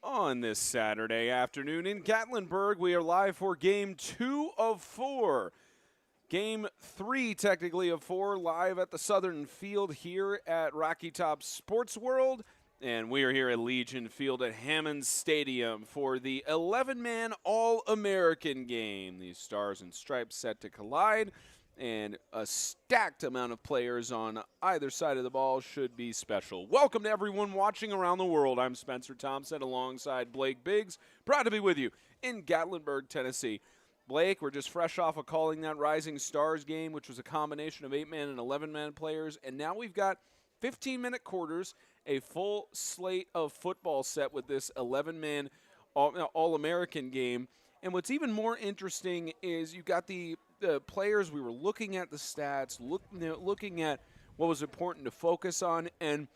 On this Saturday afternoon in Gatlinburg, we are live for Game 2 of 4. Game 3, technically, of 4, live at the Southern Field here at Rocky Top Sports World. And we are here at Legion Field at Hammond Stadium for the 11-man All-American game. These stars and stripes set to collide, and a stacked amount of players on either side of the ball should be special. Welcome to everyone watching around the world. I'm Spencer Thompson alongside Blake Biggs. Proud to be with you in Gatlinburg, Tennessee. Blake, we're just fresh off of calling that Rising Stars game, which was a combination of 8-man and 11-man players, and now we've got 15-minute quarters, a full slate of football set with this 11-man All-American game. And what's even more interesting is you got the players. We were looking at the stats, looking at what was important to focus on, and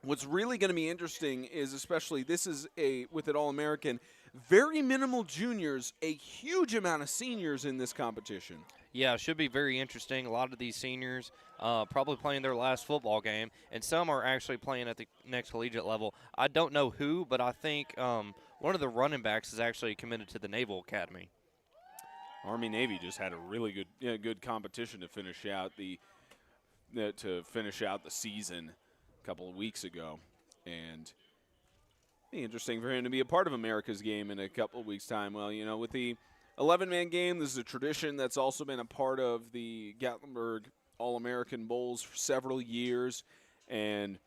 what's really going to be interesting is, especially this is with an All-American, very minimal juniors, a huge amount of seniors in this competition. Yeah, it should be very interesting. A lot of these seniors probably playing their last football game, and some are actually playing at the next collegiate level. I don't know who, but I think one of the running backs is actually committed to the Naval Academy. Army-Navy just had a really good competition to finish out the season a couple of weeks ago, and be interesting for him to be a part of America's game in a couple of weeks' time. Well, you know, with the 11-man game, this is a tradition that's also been a part of the Gatlinburg All-American Bowls for several years, and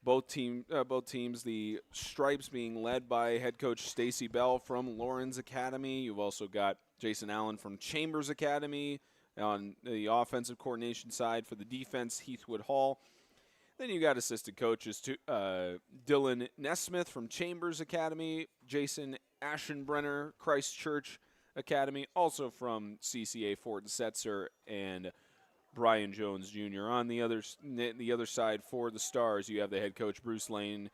both teams, the Stripes being led by head coach Stacy Bell from Lawrence Academy. You've also got Jason Allen from Chambers Academy on the offensive coordination side. For the defense, Heathwood Hall. Then you got assistant coaches, Dylan Nesmith from Chambers Academy, Jason Aschenbrenner, Christchurch Academy, also from CCA Fort Setzer, and Brian Jones Jr. On the other side for the Stars, you have the head coach Bruce Lane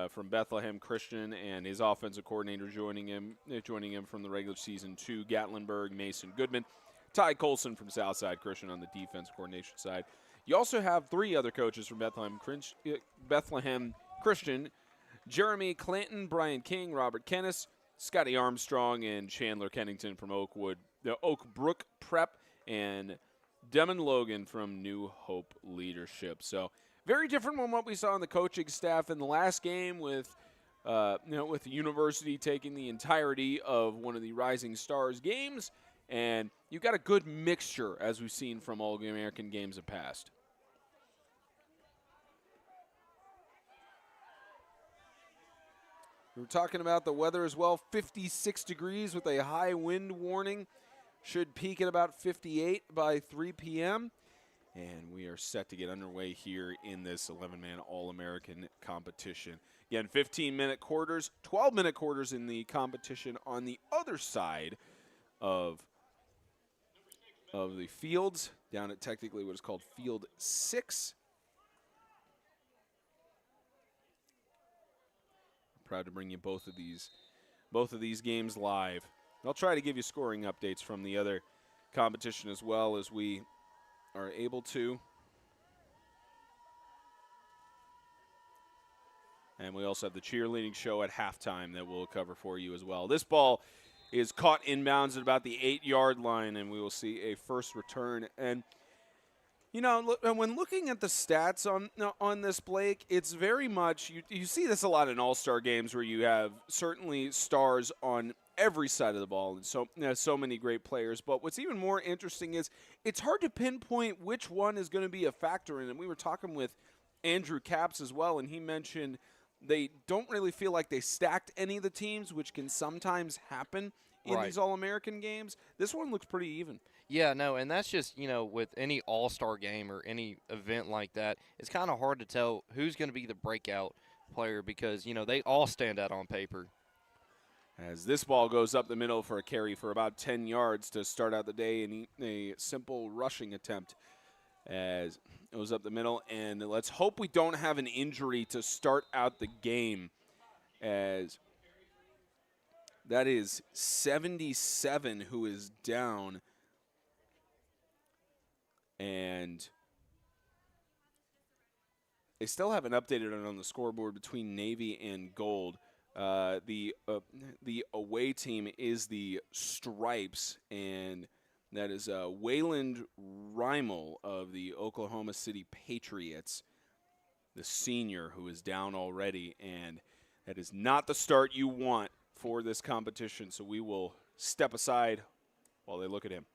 from Bethlehem Christian, and his offensive coordinator joining him from the regular season to Gatlinburg, Mason Goodman, Ty Colson from Southside Christian on the defense coordination side. You also have three other coaches from Bethlehem Christian: Jeremy Clanton, Brian King, Robert Kennis, Scotty Armstrong, and Chandler Kennington from Oakbrook Prep, and Demon Logan from New Hope Leadership. So very different from what we saw in the coaching staff in the last game with the university taking the entirety of one of the Rising Stars games. And you've got a good mixture, as we've seen from all the American games of past. We were talking about the weather as well. 56 degrees with a high wind warning. Should peak at about 58 by 3 p.m. And we are set to get underway here in this 11-man All-American competition. Again, 15-minute quarters, 12-minute quarters in the competition on the other side of the fields, down at technically what is called Field 6. Proud to bring you both of these games live. I'll try to give you scoring updates from the other competition as well as we are able to. And we also have the cheerleading show at halftime that we'll cover for you as well. This ball is caught inbounds at about the 8-yard line, and we will see a first return. And you know, when looking at the stats on this, Blake, it's very much you see this a lot in all-star games where you have certainly stars on every side of the ball, and so many great players. But what's even more interesting is it's hard to pinpoint which one is going to be a factor in it. And we were talking with Andrew Capps as well, and he mentioned they don't really feel like they stacked any of the teams, which can sometimes happen in these All-American games. This one looks pretty even. Yeah, no, and that's just, with any all-star game or any event like that, it's kind of hard to tell who's going to be the breakout player because, they all stand out on paper. As this ball goes up the middle for a carry for about 10 yards to start out the day in a simple rushing attempt as it was up the middle. And let's hope we don't have an injury to start out the game, as that is 77 who is down. And they still haven't updated it on the scoreboard between Navy and Gold. The away team is the Stripes, and that is Wayland Reimel of the Oklahoma City Patriots, the senior who is down already, and that is not the start you want for this competition. So we will step aside while they look at him.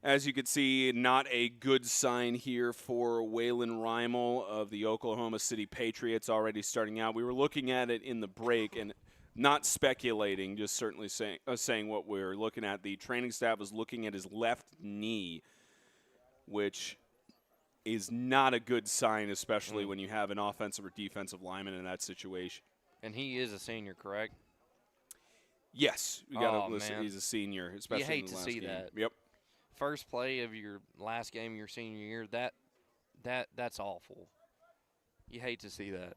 As you can see, not a good sign here for Wayland Reimel of the Oklahoma City Patriots already starting out. We were looking at it in the break and not speculating, just certainly saying what we're looking at. The training staff was looking at his left knee, which is not a good sign, especially when you have an offensive or defensive lineman in that situation. And he is a senior, correct? Yes, we got to listen. Man. He's a senior, especially you hate in the to last see game. that. Yep. First play of your last game of your senior year, that's awful. You hate to see that.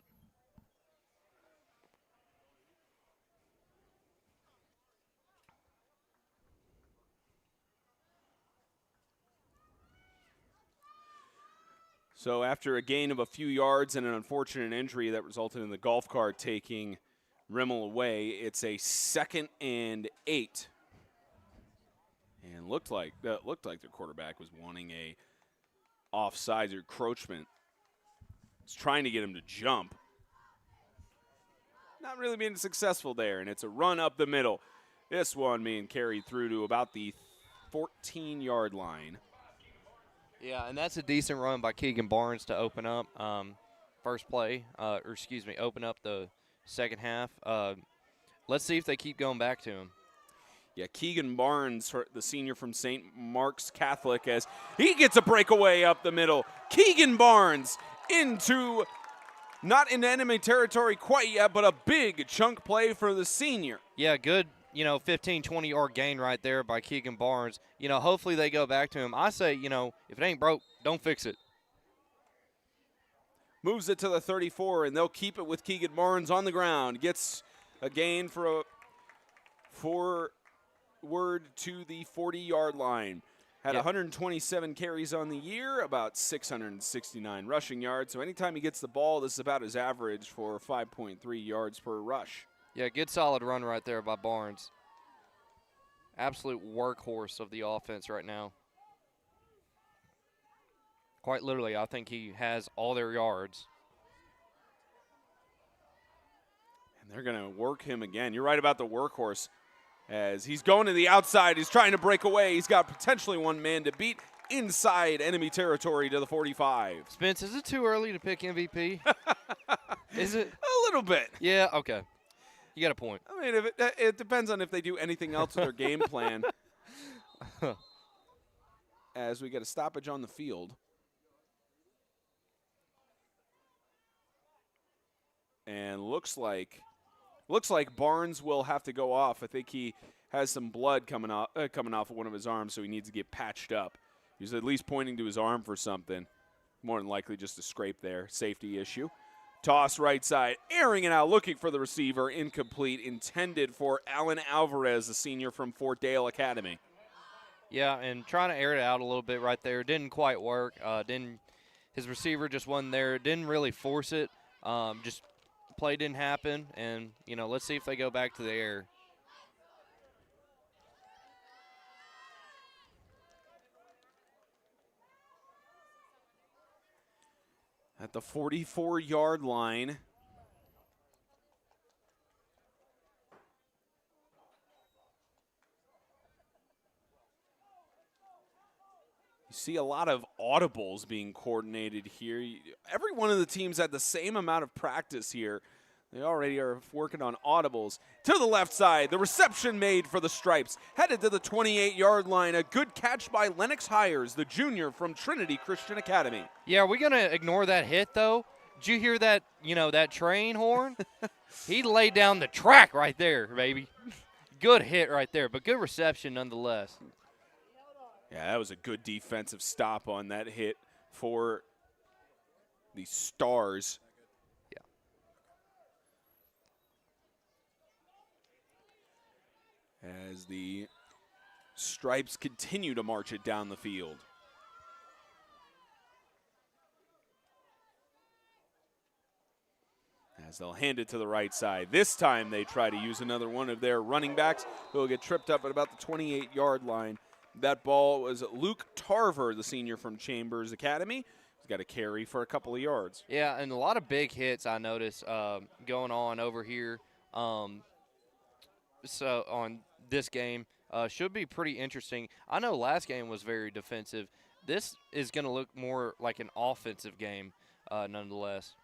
So after a gain of a few yards and an unfortunate injury that resulted in the golf cart taking Rimmel away, it's a 2nd and 8. And looked like their quarterback was wanting a offsides or encroachment. He's trying to get him to jump. Not really being successful there, and it's a run up the middle. This one being carried through to about the 14-yard line. Yeah, and that's a decent run by Keegan Barnes to open up first play, open up the second half. Let's see if they keep going back to him. Yeah, Keegan Barnes, the senior from St. Mark's Catholic, as he gets a breakaway up the middle. Keegan Barnes into, not in enemy territory quite yet, but a big chunk play for the senior. Yeah, good, 15, 20-yard gain right there by Keegan Barnes. Hopefully they go back to him. I say, if it ain't broke, don't fix it. Moves it to the 34, and they'll keep it with Keegan Barnes on the ground. Gets a gain for forward to the 40-yard line. Had 127 carries on the year, about 669 rushing yards. So anytime he gets the ball, this is about his average for 5.3 yards per rush. Yeah, good solid run right there by Barnes. Absolute workhorse of the offense right now. Quite literally, I think he has all their yards. And they're going to work him again. You're right about the workhorse. As he's going to the outside, he's trying to break away. He's got potentially one man to beat inside enemy territory to the 45. Spence, is it too early to pick MVP? Is it? A little bit. Yeah, okay. You got a point. I mean, it depends on if they do anything else with their game plan. As we get a stoppage on the field. And looks like Looks like Barnes will have to go off. I think he has some blood coming off of one of his arms, so he needs to get patched up. He's at least pointing to his arm for something. More than likely just a scrape there. Safety issue. Toss right side, airing it out, looking for the receiver. Incomplete, intended for Alan Alvarez, the senior from Fort Dale Academy. Yeah, and trying to air it out a little bit right there. Didn't quite work. His receiver just wasn't there. Didn't really force it. Just play didn't happen, and let's see if they go back to the air. At the 44-yard line. You see a lot of audibles being coordinated here. Every one of the teams had the same amount of practice here. They already are working on audibles. To the left side, the reception made for the Stripes. Headed to the 28-yard line. A good catch by Lennox Hires, the junior from Trinity Christian Academy. Yeah, are we going to ignore that hit, though? Did you hear that, that train horn? He laid down the track right there, baby. Good hit right there, but good reception nonetheless. Yeah, that was a good defensive stop on that hit for the Stars. As the Stripes continue to march it down the field. As they'll hand it to the right side. This time they try to use another one of their running backs who will get tripped up at about the 28-yard line. That ball was Luke Tarver, the senior from Chambers Academy. He's got a carry for a couple of yards. Yeah, and a lot of big hits I noticed going on over here. So on this game should be pretty interesting. I know last game was very defensive. This is going to look more like an offensive game nonetheless.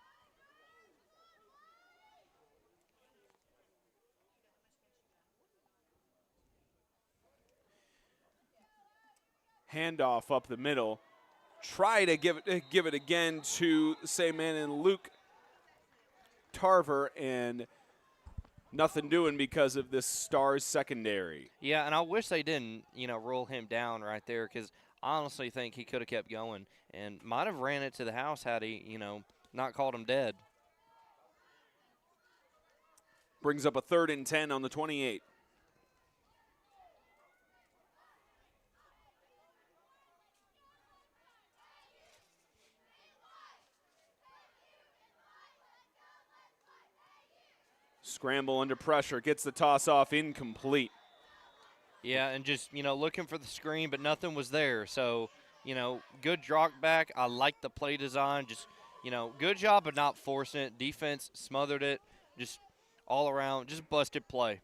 Handoff up the middle. Try to give it again to the same man in Luke Tarver, and nothing doing because of this Stars secondary. Yeah, and I wish they didn't, roll him down right there, because I honestly think he could have kept going and might have ran it to the house had he, not called him dead. Brings up a 3rd and 10 on the 28. Scramble under pressure, gets the toss off, incomplete. Yeah, and just, looking for the screen, but nothing was there. So, good drop back. I like the play design. Just, good job of not forcing it. Defense smothered it. Just all around, just busted play.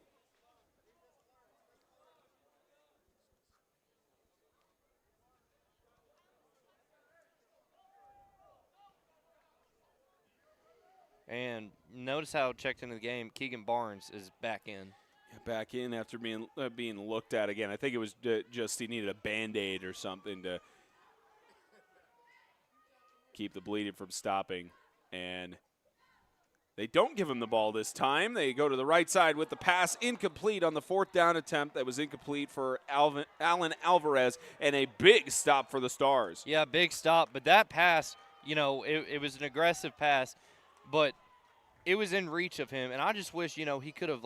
And notice how checked into the game, Keegan Barnes is back in. Back in after being looked at again. I think it was just he needed a Band-Aid or something to keep the bleeding from stopping. And they don't give him the ball this time. They go to the right side with the pass, incomplete on the 4th down attempt. That was incomplete for Alan Alvarez, and a big stop for the Stars. Yeah, big stop. But that pass, it was an aggressive pass, but it was in reach of him. And I just wish, he could have,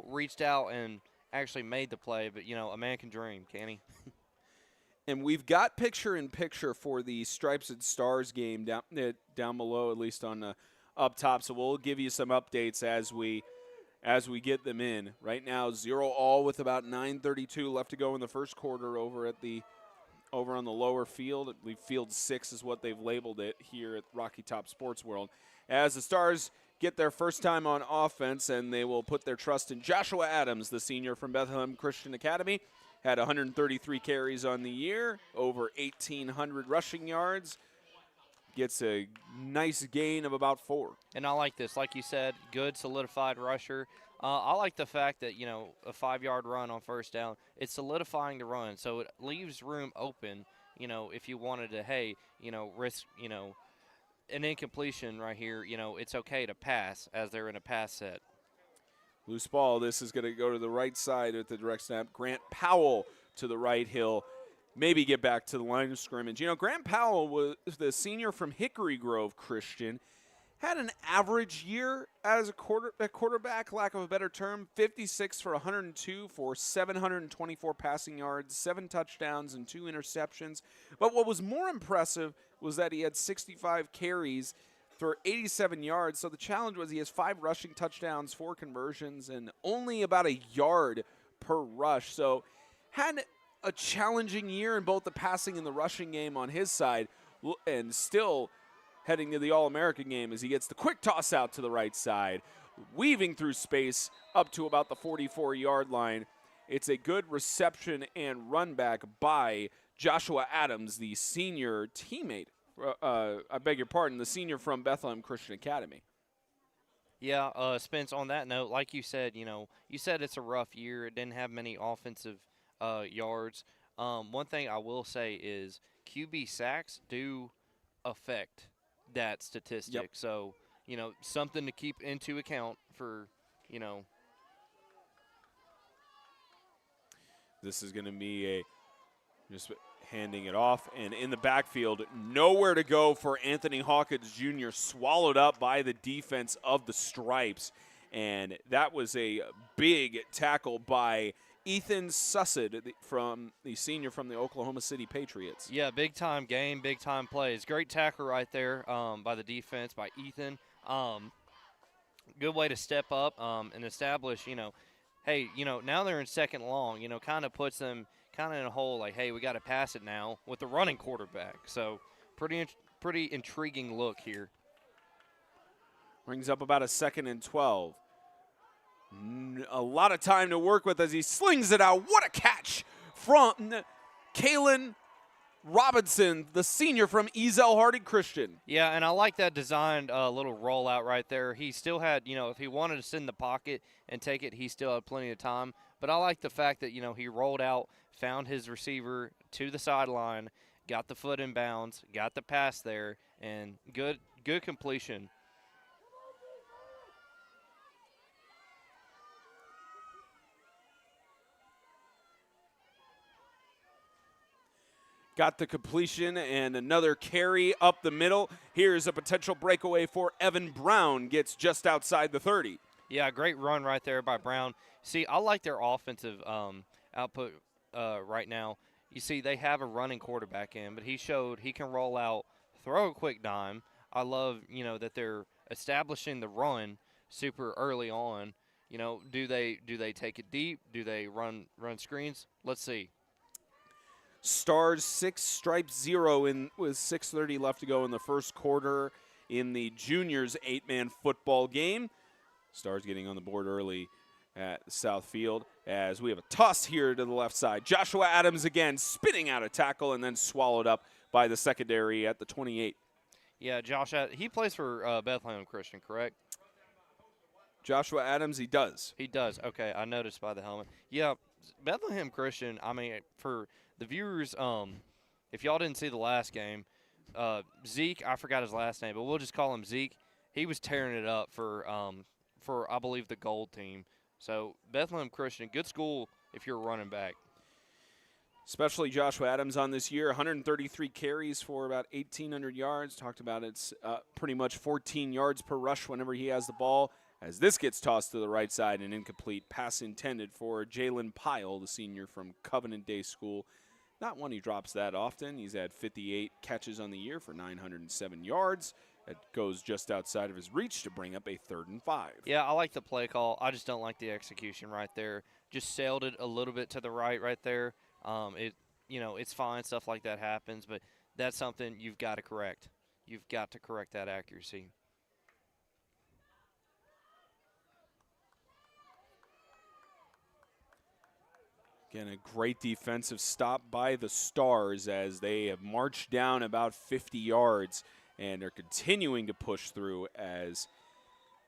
reached out and actually made the play. But, a man can dream, can't he? And we've got picture-in-picture for the Stripes and Stars game down below, at least on up top. So we'll give you some updates as we get them in. Right now, 0-all with about 9:32 left to go in the first quarter over on the lower field. I believe Field 6 is what they've labeled it here at Rocky Top Sports World. As the Stars get their first time on offense, and they will put their trust in Joshua Adams, the senior from Bethlehem Christian Academy. Had 133 carries on the year, over 1,800 rushing yards. Gets a nice gain of about 4. And I like this. Like you said, good solidified rusher. I like the fact that, a 5-yard run on first down, it's solidifying the run. So it leaves room open, if you wanted to, risk, an incompletion right here, it's okay to pass as they're in a pass set. Loose ball. This is going to go to the right side at the direct snap. Grant Powell to the right. He'll maybe get back to the line of scrimmage. You know, Grant Powell was the senior from Hickory Grove Christian. Had an average year as a quarterback, lack of a better term, 56 for 102 for 724 passing yards, 7 touchdowns, and 2 interceptions. But what was more impressive was that he had 65 carries for 87 yards. So the challenge was he has 5 rushing touchdowns, 4 conversions, and only about a yard per rush. So had a challenging year in both the passing and the rushing game on his side, and still heading to the All-American game as he gets the quick toss out to the right side, weaving through space up to about the 44-yard line. It's a good reception and run back by Joshua Adams, the senior teammate. I beg your pardon, the senior from Bethlehem Christian Academy. Yeah, Spence, on that note, like you said, you said it's a rough year. It didn't have many offensive yards. One thing I will say is QB sacks do affect that statistic. Yep. So, something to keep into account for, This is going to be just handing it off. And in the backfield, nowhere to go for Anthony Hawkins Jr., swallowed up by the defense of the Stripes. And that was a big tackle by Ethan Sussed, from the senior from the Oklahoma City Patriots. Yeah, big-time game, big-time plays. Great tackle right there by the defense, by Ethan. Good way to step up and establish, hey, now they're in second long, kind of puts them kind of in a hole like, hey, we got to pass it now with the running quarterback. So pretty intriguing look here. Brings up about a 2nd and 12. A lot of time to work with as he slings it out. What a catch from Kalen Robinson, the senior from Ezel Harding Christian. Yeah, and I like that designed little rollout right there. He still had, if he wanted to sit in the pocket and take it, he still had plenty of time. But I like the fact that, he rolled out, found his receiver to the sideline, got the foot in bounds, got the pass there, and good completion. Got the completion and another carry up the middle. Here's a potential breakaway for Evan Brown. Gets just outside the 30. Yeah, great run right there by Brown. See, I like their offensive output right now. You see, they have a running quarterback in, but he showed he can roll out, throw a quick dime. I love, that they're establishing the run super early on. Do they take it deep? Do they run screens? Let's see. Stars 6, Stripes 0 with 6:30 left to go in the first quarter in the juniors 8-man football game. Stars getting on the board early at South Field as we have a toss here to the left side. Joshua Adams again spinning out a tackle and then swallowed up by the secondary at the 28. Yeah, he plays for Bethlehem Christian, correct? Joshua Adams, he does. He does. Okay, I noticed by the helmet. Yeah, Bethlehem Christian, for the viewers, if y'all didn't see the last game, Zeke, I forgot his last name, but we'll just call him Zeke. He was tearing it up for I believe, the gold team. So Bethlehem Christian, good school if you're a running back. Especially Joshua Adams on this year, 133 carries for about 1,800 yards. Talked about it's pretty much 14 yards per rush whenever he has the ball. As this gets tossed to the right side, an incomplete pass intended for Jalen Pyle, the senior from Covenant Day School. Not one he drops that often. He's had 58 catches on the year for 907 yards. It goes just outside of his reach to bring up a 3rd and 5. Yeah, I like the play call. I just don't like the execution right there. Just sailed it a little bit to the right there. It's fine. Stuff like that happens, but that's something you've got to correct. You've got to correct that accuracy. Again, a great defensive stop by the Stars as they have marched down about 50 yards and are continuing to push through as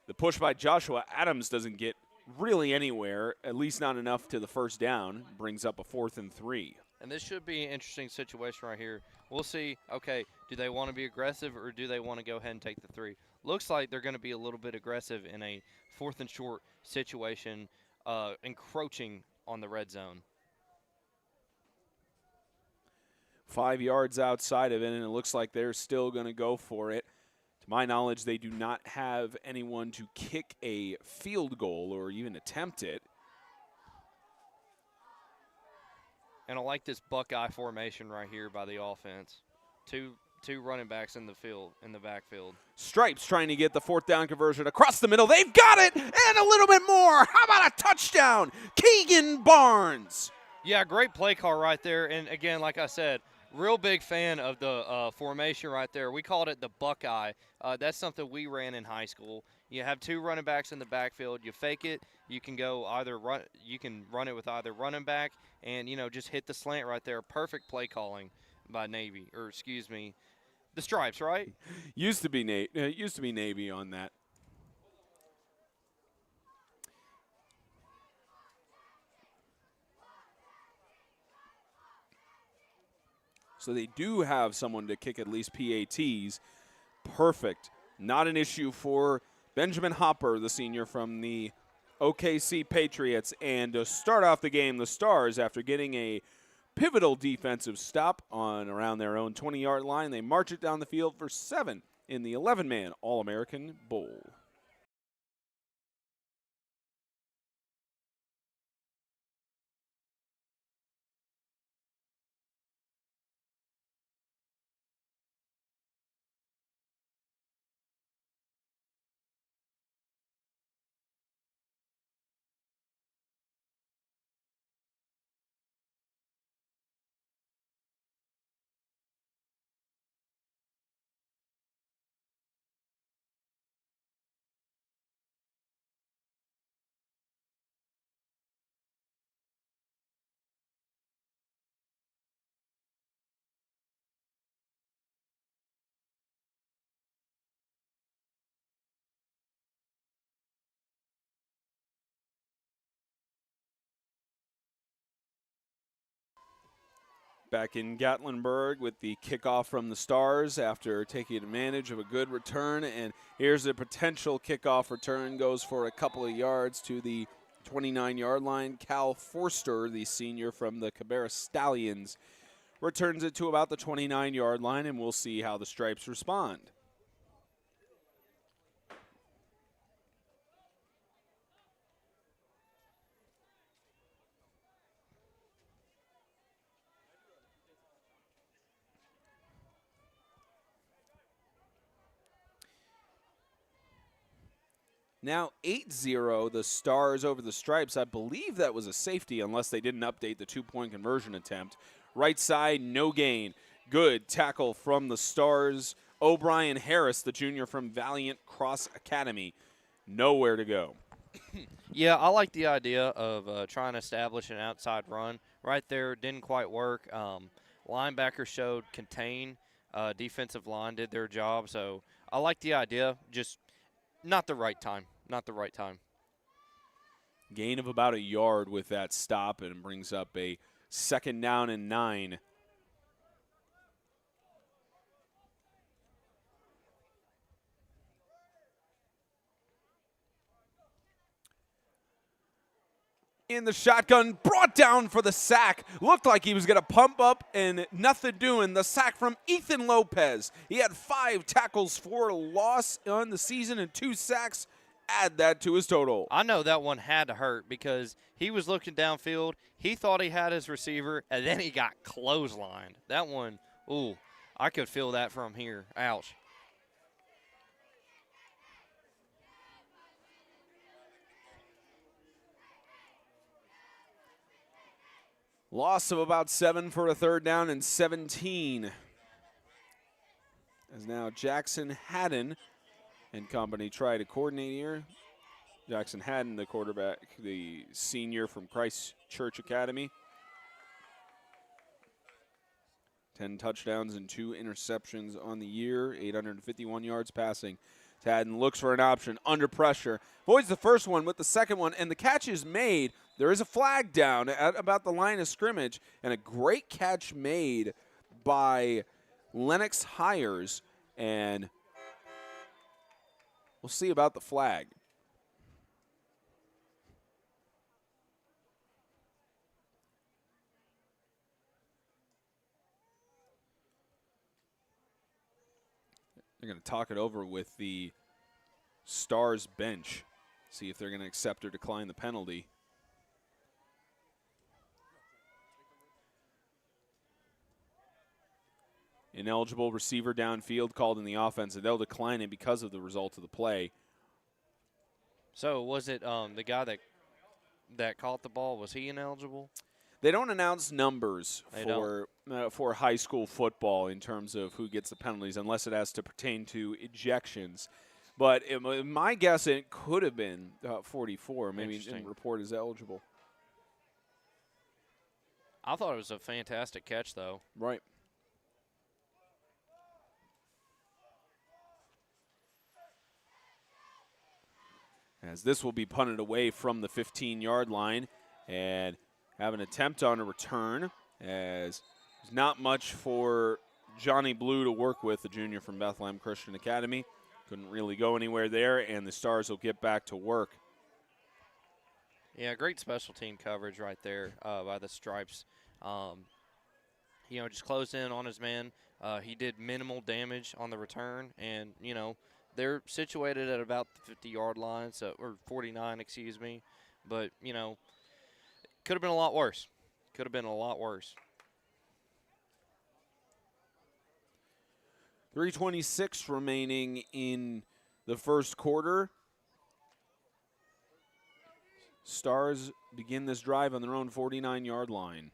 the push by Joshua Adams doesn't get really anywhere, at least not enough to the first down, brings up a 4th and 3. And this should be an interesting situation right here. We'll see, okay, do they want to be aggressive or do they want to go ahead and take the 3? looks like they're going to be a little bit aggressive in a 4th and short situation, encroaching on the red zone. 5 yards outside of it, and it looks like they're still going to go for it. To my knowledge, they do not have anyone to kick a field goal or even attempt it. And I like this Buckeye formation right here by the offense. Two running backs in the field, in the backfield. Stripes trying to get the 4th down conversion across the middle. They've got it, and a little bit more. How about a touchdown? Keegan Barnes. Yeah, great play call right there. And again, like I said, real big fan of the formation right there. We called it the Buckeye. That's something we ran in high school. You have 2 running backs in the backfield. You fake it. You can go either run. You can run it with either running back and just hit the slant right there. Perfect play calling by Navy, or excuse me, the Stripes, right? Used to be Navy on that. So they do have someone to kick at least PATs. Perfect. Not an issue for Benjamin Hopper, the senior from the OKC Patriots. And to start off the game, the Stars, after getting a pivotal defensive stop on around their own 20-yard line, they march it down the field for 7 in the 11-man All-American Bowl. Back in Gatlinburg with the kickoff from the Stars after taking advantage of a good return. And here's a potential kickoff return. Goes for a couple of yards to the 29-yard line. Cal Forster, the senior from the Cabarrus Stallions, returns it to about the 29-yard line, and we'll see how the Stripes respond. Now 8-0, the Stars over the Stripes. I believe that was a safety unless they didn't update the 2-point conversion attempt. Right side, no gain. Good tackle from the Stars. O'Brien Harris, the junior from Valiant Cross Academy. Nowhere to go. Yeah, I like the idea of trying to establish an outside run. Right there, didn't quite work. Linebacker showed contain. Defensive line did their job. So I like the idea, just not the right time. Not the right time. Gain of about a yard with that stop, and brings up a 2nd down and 9. In the shotgun, brought down for the sack. Looked like he was going to pump up and nothing doing. The sack from Ethan Lopez. He had 5 tackles for loss on the season and 2 sacks. Add that to his total. I know that one had to hurt because he was looking downfield. He thought he had his receiver, and then he got clotheslined. That one, ooh, I could feel that from here. Ouch. Loss of about 7 for a 3rd down and 17. As now Jackson Haddon and company try to coordinate here. Jackson Haddon, the quarterback, the senior from Christ Church Academy. 10 touchdowns and 2 interceptions on the year, 851 yards passing. Haddon looks for an option, under pressure, avoids the first one with the second one, and the catch is made. There is a flag down at about the line of scrimmage, and a great catch made by Lennox Hires, and We'll see about the flag. They're going to talk it over with the Stars bench, see if they're going to accept or decline the penalty. Ineligible receiver downfield called in the offense, and they'll decline it because of the result of the play. So was it the guy that caught the ball, was he ineligible? They don't announce numbers for high school football in terms of who gets the penalties unless it has to pertain to ejections. But my guess, it could have been 44. Maybe it didn't report as eligible. I thought it was a fantastic catch, though. Right. As this will be punted away from the 15-yard line and have an attempt on a return, as there's not much for Johnny Blue to work with, the junior from Bethlehem Christian Academy. Couldn't really go anywhere there, and the Stars will get back to work. Yeah, great special team coverage right there by the Stripes. Just closed in on his man. He did minimal damage on the return, and, they're situated at about the 50-yard line, or 49, excuse me. But, could have been a lot worse. Could have been a lot worse. 3:26 remaining in the first quarter. Stars begin this drive on their own 49-yard line.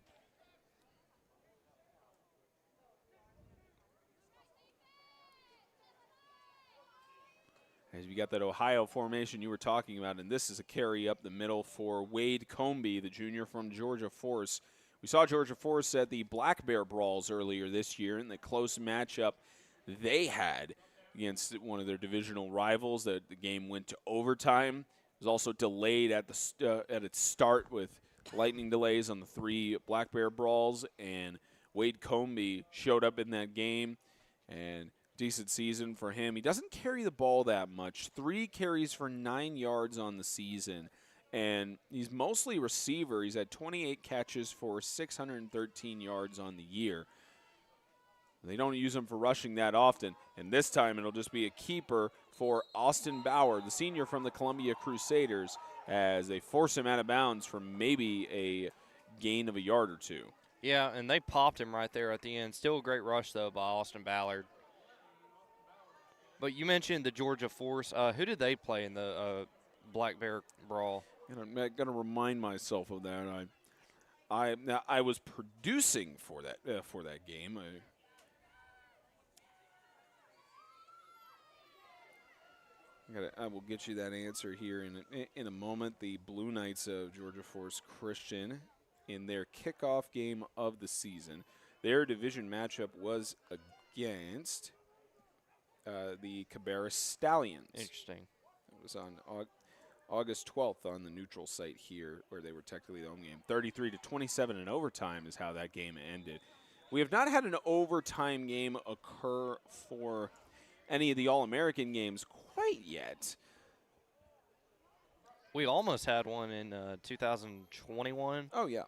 As we got that Ohio formation you were talking about, and this is a carry up the middle for Wade Comby, the junior from Georgia Force. We saw Georgia Force at the Black Bear Brawls earlier this year in the close matchup they had against one of their divisional rivals. The game went to overtime. It was also delayed at its start with lightning delays on the 3 Black Bear Brawls, and Wade Comby showed up in that game, and decent season for him. He doesn't carry the ball that much. 3 carries for 9 yards on the season, and he's mostly receiver. He's had 28 catches for 613 yards on the year. They don't use him for rushing that often, and this time it'll just be a keeper for Austin Bauer, the senior from the Columbia Crusaders, as they force him out of bounds for maybe a gain of a yard or 2. Yeah, and they popped him right there at the end. Still a great rush, though, by Austin Ballard. But you mentioned the Georgia Force. Who did they play in the Black Bear Brawl? I'm got to remind myself of that. I was producing for that game. I will get you that answer here in a moment. The Blue Knights of Georgia Force Christian, in their kickoff game of the season, their division matchup was against the Cabarrus Stallions. Interesting. It was on August 12th on the neutral site here, where they were technically the home game. 33-27 in overtime is how that game ended. We have not had an overtime game occur for any of the All-American games quite yet. We almost had one in 2021. Oh, yeah.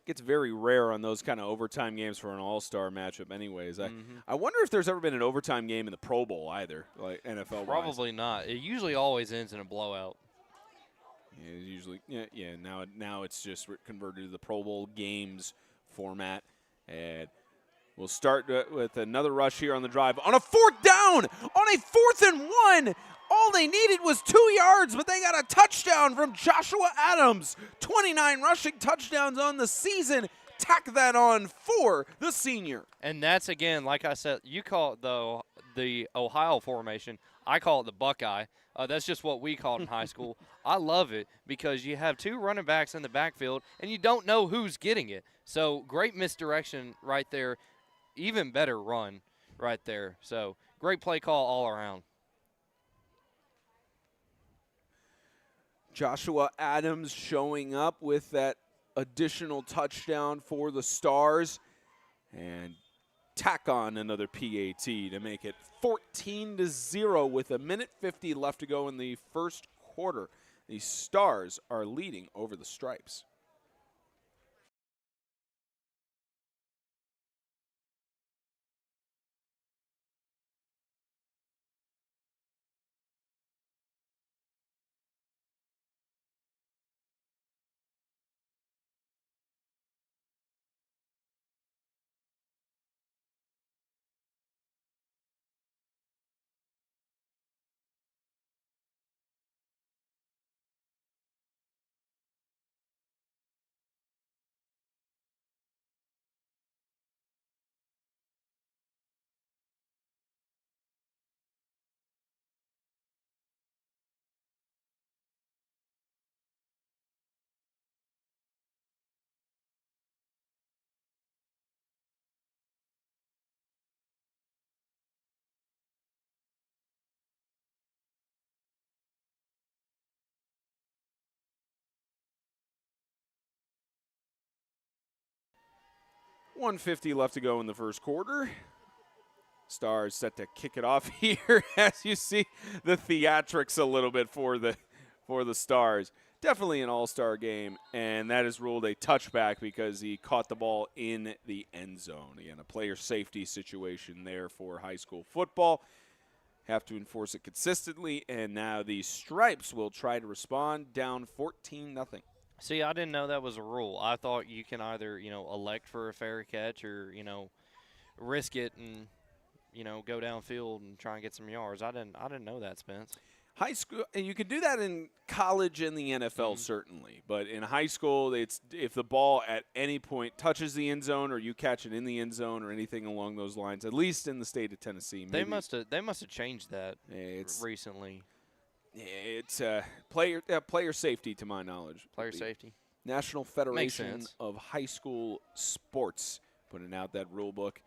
Gets very rare on those kind of overtime games for an all-star matchup anyways. I wonder if there's ever been an overtime game in the Pro Bowl either, like NFL-wise. Probably not. It usually always ends in a blowout. Yeah, usually, yeah. Now it's just converted to the Pro Bowl games format, and we'll start with another rush here on the drive on a 4th down, on a 4th and 1. All they needed was 2 yards, but they got a touchdown from Joshua Adams. 29 rushing touchdowns on the season. Tack that on for the senior. And that's, again, like I said, you call it the Ohio formation. I call it the Buckeye. That's just what we called in high school. I love it because you have 2 running backs in the backfield, and you don't know who's getting it. So great misdirection right there. Even better run right there. So great play call all around. Joshua Adams showing up with that additional touchdown for the Stars, and tack on another PAT to make it 14-0 with 1:50 left to go in the first quarter. The Stars are leading over the Stripes. $150 left to go in the first quarter. Stars set to kick it off here as you see the theatrics a little bit for the Stars. Definitely an all-star game, and that is ruled a touchback because he caught the ball in the end zone. Again, a player safety situation there for high school football. Have to enforce it consistently, and now the Stripes will try to respond, down 14-0. See, I didn't know that was a rule. I thought you can either, elect for a fair catch or, risk it and, go downfield and try and get some yards. I didn't know that, Spence. High school, and you could do that in college and the NFL certainly, but in high school, it's if the ball at any point touches the end zone or you catch it in the end zone or anything along those lines. At least in the state of Tennessee, maybe. They must have changed that recently. It's player safety, to my knowledge. Player safety. National Federation of High School Sports putting out that rule book.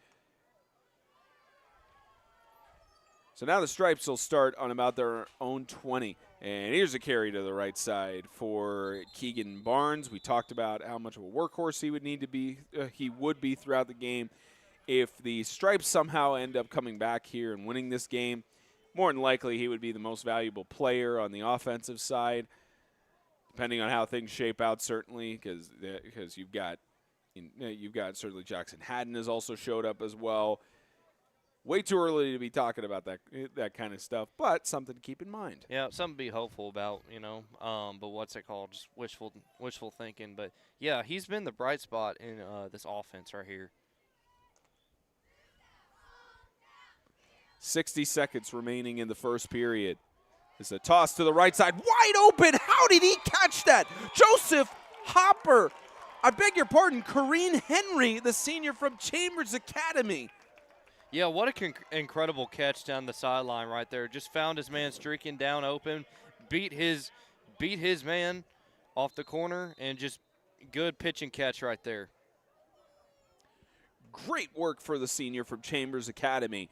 So now the Stripes will start on about their own 20. And here's a carry to the right side for Keegan Barnes. We talked about how much of a workhorse he would need to be. He would be throughout the game. If the Stripes somehow end up coming back here and winning this game, more than likely he would be the most valuable player on the offensive side, depending on how things shape out, certainly, because you've got certainly Jackson Haddon has also showed up as well. Way too early to be talking about that kind of stuff, but something to keep in mind. Yeah, something to be hopeful about, but what's it called? Just wishful thinking. But, yeah, he's been the bright spot in this offense right here. 60 seconds remaining in the first period. It's a toss to the right side. Wide open. How did he catch that? Joseph Hopper. I beg your pardon, Corrine Henry, the senior from Chambers Academy. Yeah, what an incredible catch down the sideline right there. Just found his man streaking down open, beat his man off the corner, and just good pitch and catch right there. Great work for the senior from Chambers Academy,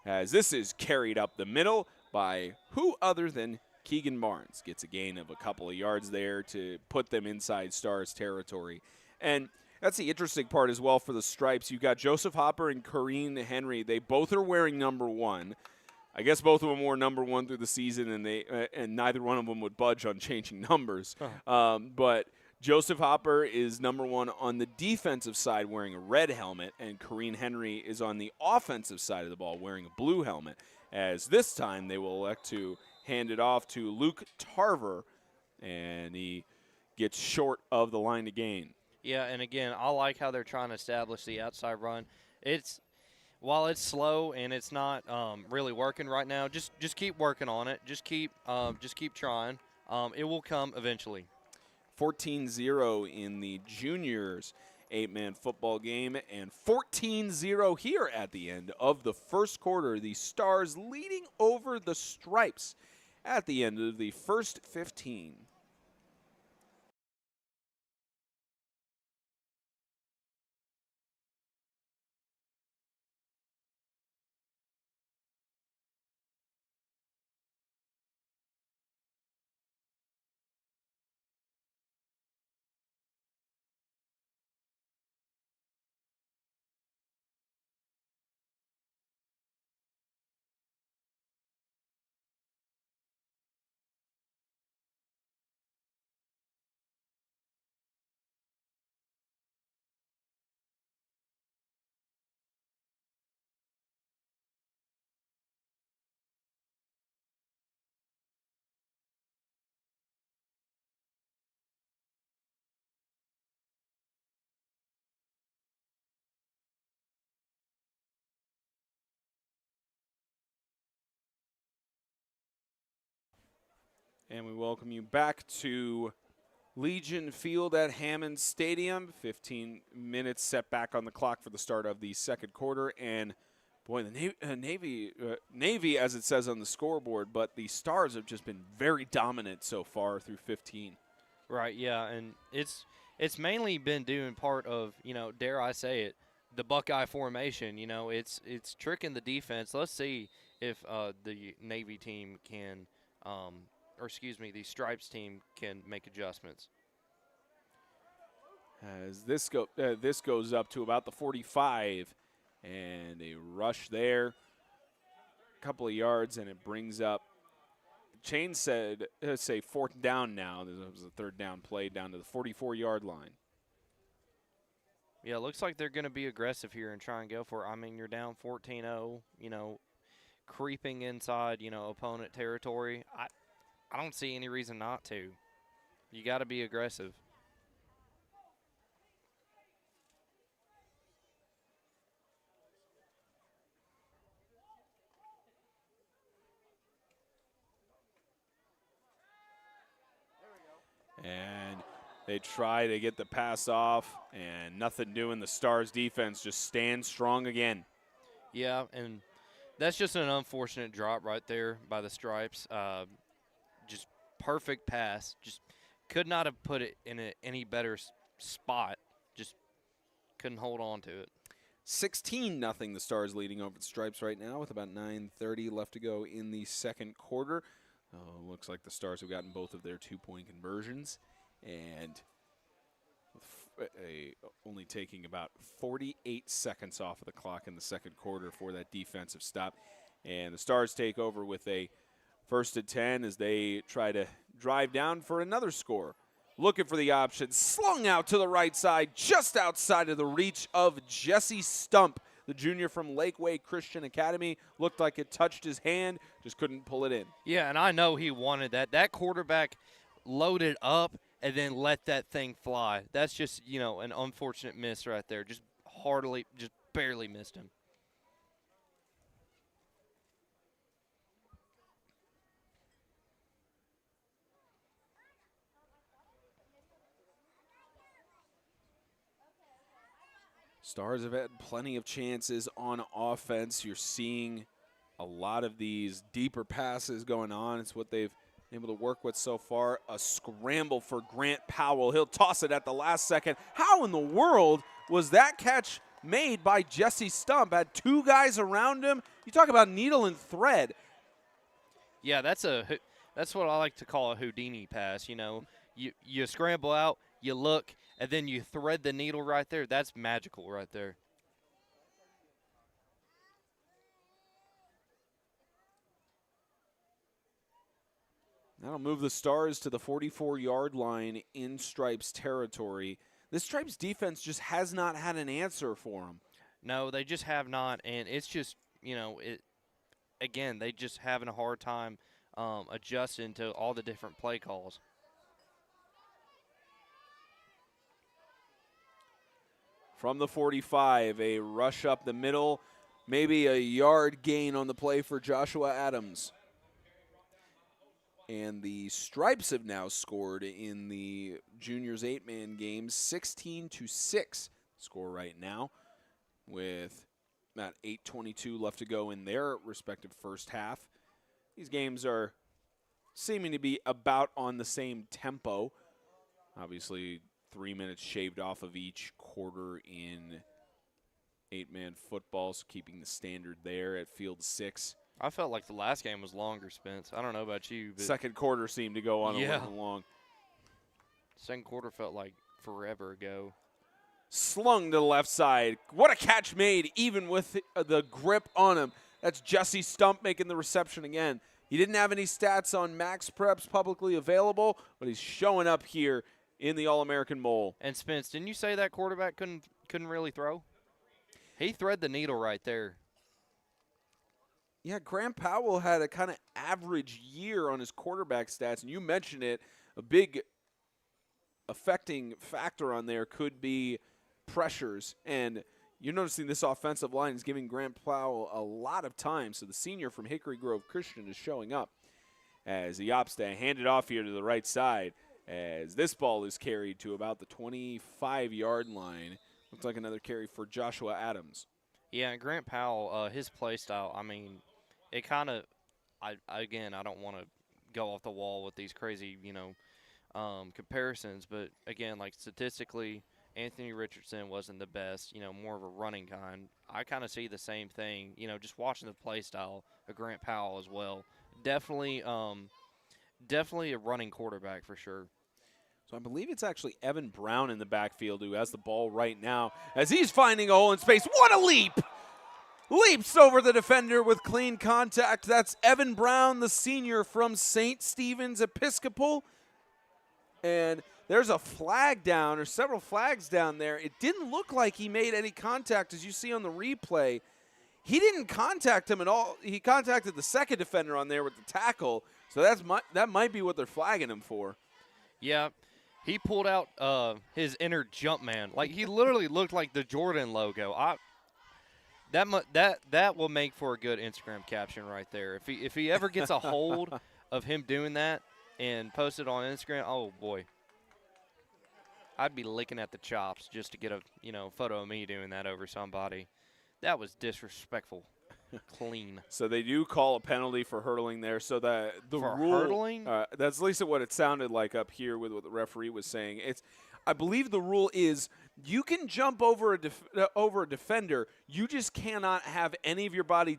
as this is carried up the middle by who other than Keegan Barnes. Gets a gain of a couple of yards there to put them inside Stars territory. And that's the interesting part as well for the Stripes. You've got Joseph Hopper and Corrine Henry. They both are wearing number 1. I guess both of them wore number 1 through the season, and neither one of them would budge on changing numbers. But Joseph Hopper is number 1 on the defensive side wearing a red helmet, and Corrine Henry is on the offensive side of the ball wearing a blue helmet, as this time they will elect to hand it off to Luke Tarver, and he gets short of the line to gain. Yeah, and again, I like how they're trying to establish the outside run. While it's slow and it's not really working right now, just keep working on it. Just keep trying. It will come eventually. 14-0 in the juniors 8-man football game, and 14-0 here at the end of the first quarter. The Stars leading over the Stripes at the end of the first 15. And we welcome you back to Legion Field at Hammond Stadium. 15 minutes set back on the clock for the start of the second quarter. And, boy, the Navy, as it says on the scoreboard, but the Stars have just been very dominant so far through 15. Right, yeah, and it's mainly been due in part of, dare I say it, the Buckeye formation. It's tricking the defense. Let's see if the Navy team can the Stripes team can make adjustments. As this goes up to about the 45, and a rush there, a couple of yards, and it brings up. Chain said, say fourth down now. This was a third down play down to the 44-yard line. Yeah, it looks like they're going to be aggressive here and try and go for it. I mean, you're down 14-0, creeping inside, opponent territory. I don't see any reason not to. You got to be aggressive. And they try to get the pass off, and nothing doing. The Stars defense just stands strong again. Yeah, and that's just an unfortunate drop right there by the Stripes. Just perfect pass. Just could not have put it in any better spot. Just couldn't hold on to it. 16-0 the Stars leading over the Stripes right now with about 9:30 left to go in the second quarter. Looks like the Stars have gotten both of their two-point conversions, and only taking about 48 seconds off of the clock in the second quarter for that defensive stop. And the Stars take over with a 1st and 10 as they try to drive down for another score. Looking for the option, slung out to the right side, just outside of the reach of Jesse Stump, the junior from Lakeway Christian Academy. Looked like it touched his hand, just couldn't pull it in. Yeah, and I know he wanted that. That quarterback loaded up and then let that thing fly. That's just, an unfortunate miss right there. Just barely missed him. Stars have had plenty of chances on offense. You're seeing a lot of these deeper passes going on. It's what they've been able to work with so far. A scramble for Grant Powell. He'll toss it at the last second. How in the world was that catch made by Jesse Stump? Had two guys around him. You talk about needle and thread. Yeah, that's what I like to call a Houdini pass. You scramble out, you look, and then you thread the needle right there. That's magical right there. That'll move the Stars to the 44-yard line in Stripes territory. The Stripes defense just has not had an answer for them. No, they just have not, and it's just, they just having a hard time adjusting to all the different play calls. From the 45, a rush up the middle, maybe a yard gain on the play for Joshua Adams. And the Stripes have now scored in the juniors 8-man game, 16-6 score right now, with about 8:22 left to go in their respective first half. These games are seeming to be about on the same tempo. Obviously, 3 minutes shaved off of each quarter in 8-man football, so keeping the standard there at field 6. I felt like the last game was longer, Spence. I don't know about you, but second quarter seemed to go on a little long. Second quarter felt like forever ago. Slung to the left side. What a catch made, even with the grip on him. That's Jesse Stump making the reception again. He didn't have any stats on Max Preps publicly available, but he's showing up here in the All-American Bowl. And Spence, didn't you say that quarterback couldn't really throw? He thread the needle right there. Yeah, Graham Powell had a kind of average year on his quarterback stats, and you mentioned it. A big affecting factor on there could be pressures, and you're noticing this offensive line is giving Graham Powell a lot of time, so the senior from Hickory Grove Christian is showing up. as he opts to hand it off here to the right side as this ball is carried to about the 25-yard line. Looks like another carry for Joshua Adams. Yeah, and Grant Powell, his play style, I mean, it kind of, I don't want to go off the wall with these crazy, comparisons, but again, like statistically, Anthony Richardson wasn't the best, more of a running kind. I kind of see the same thing, just watching the play style of Grant Powell as well. Definitely a running quarterback for sure. So I believe it's actually Evan Brown in the backfield who has the ball right now as he's finding a hole in space. What a leap! Leaps over the defender with clean contact. That's Evan Brown, the senior from St. Stephen's Episcopal. And there's a flag down, or several flags down there. It didn't look like he made any contact, as you see on the replay. He didn't contact him at all. He contacted the second defender on there with the tackle. So that might be what they're flagging him for. Yeah, he pulled out his inner jump man. Like, he literally looked like the Jordan logo. That will make for a good Instagram caption right there. If he ever gets a hold of him doing that and post it on Instagram, oh boy, I'd be licking at the chops just to get a photo of me doing that over somebody. That was disrespectful. Clean. So they do call a penalty for hurdling there. So the for rule, hurdling? that's at least what it sounded like up here with what the referee was saying. I believe the rule is you can jump over a defender. You just cannot have any of your body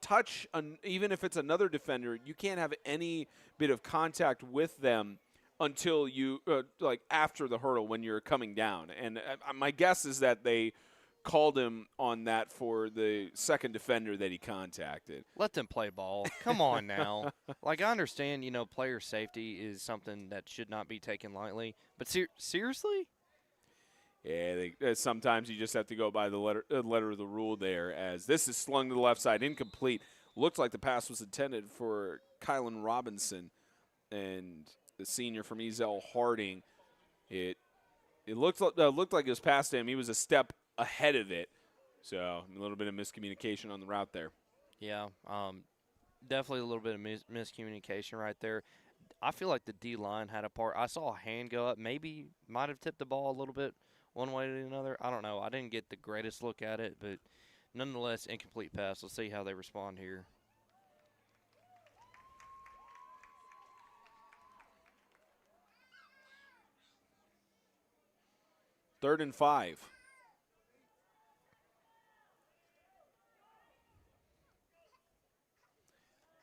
touch, even if it's another defender. You can't have any bit of contact with them until you after the hurdle when you're coming down. And my guess is that they called him on that for the second defender that he contacted. Let them play ball. Come on now. I understand, player safety is something that should not be taken lightly. But seriously? Yeah, sometimes you just have to go by the letter of the rule there, as this is slung to the left side, incomplete. Looked like the pass was intended for Kylan Robinson, and the senior from Ezel Harding. It looked like it was past him. He was a step ahead of it, so a little bit of miscommunication on the route there. Yeah, definitely a little bit of miscommunication right there. I feel like the D-line had a part. I saw a hand go up, maybe might have tipped the ball a little bit one way or another. I don't know. I didn't get the greatest look at it, but nonetheless, incomplete pass. Let's see how they respond here. Third and 5.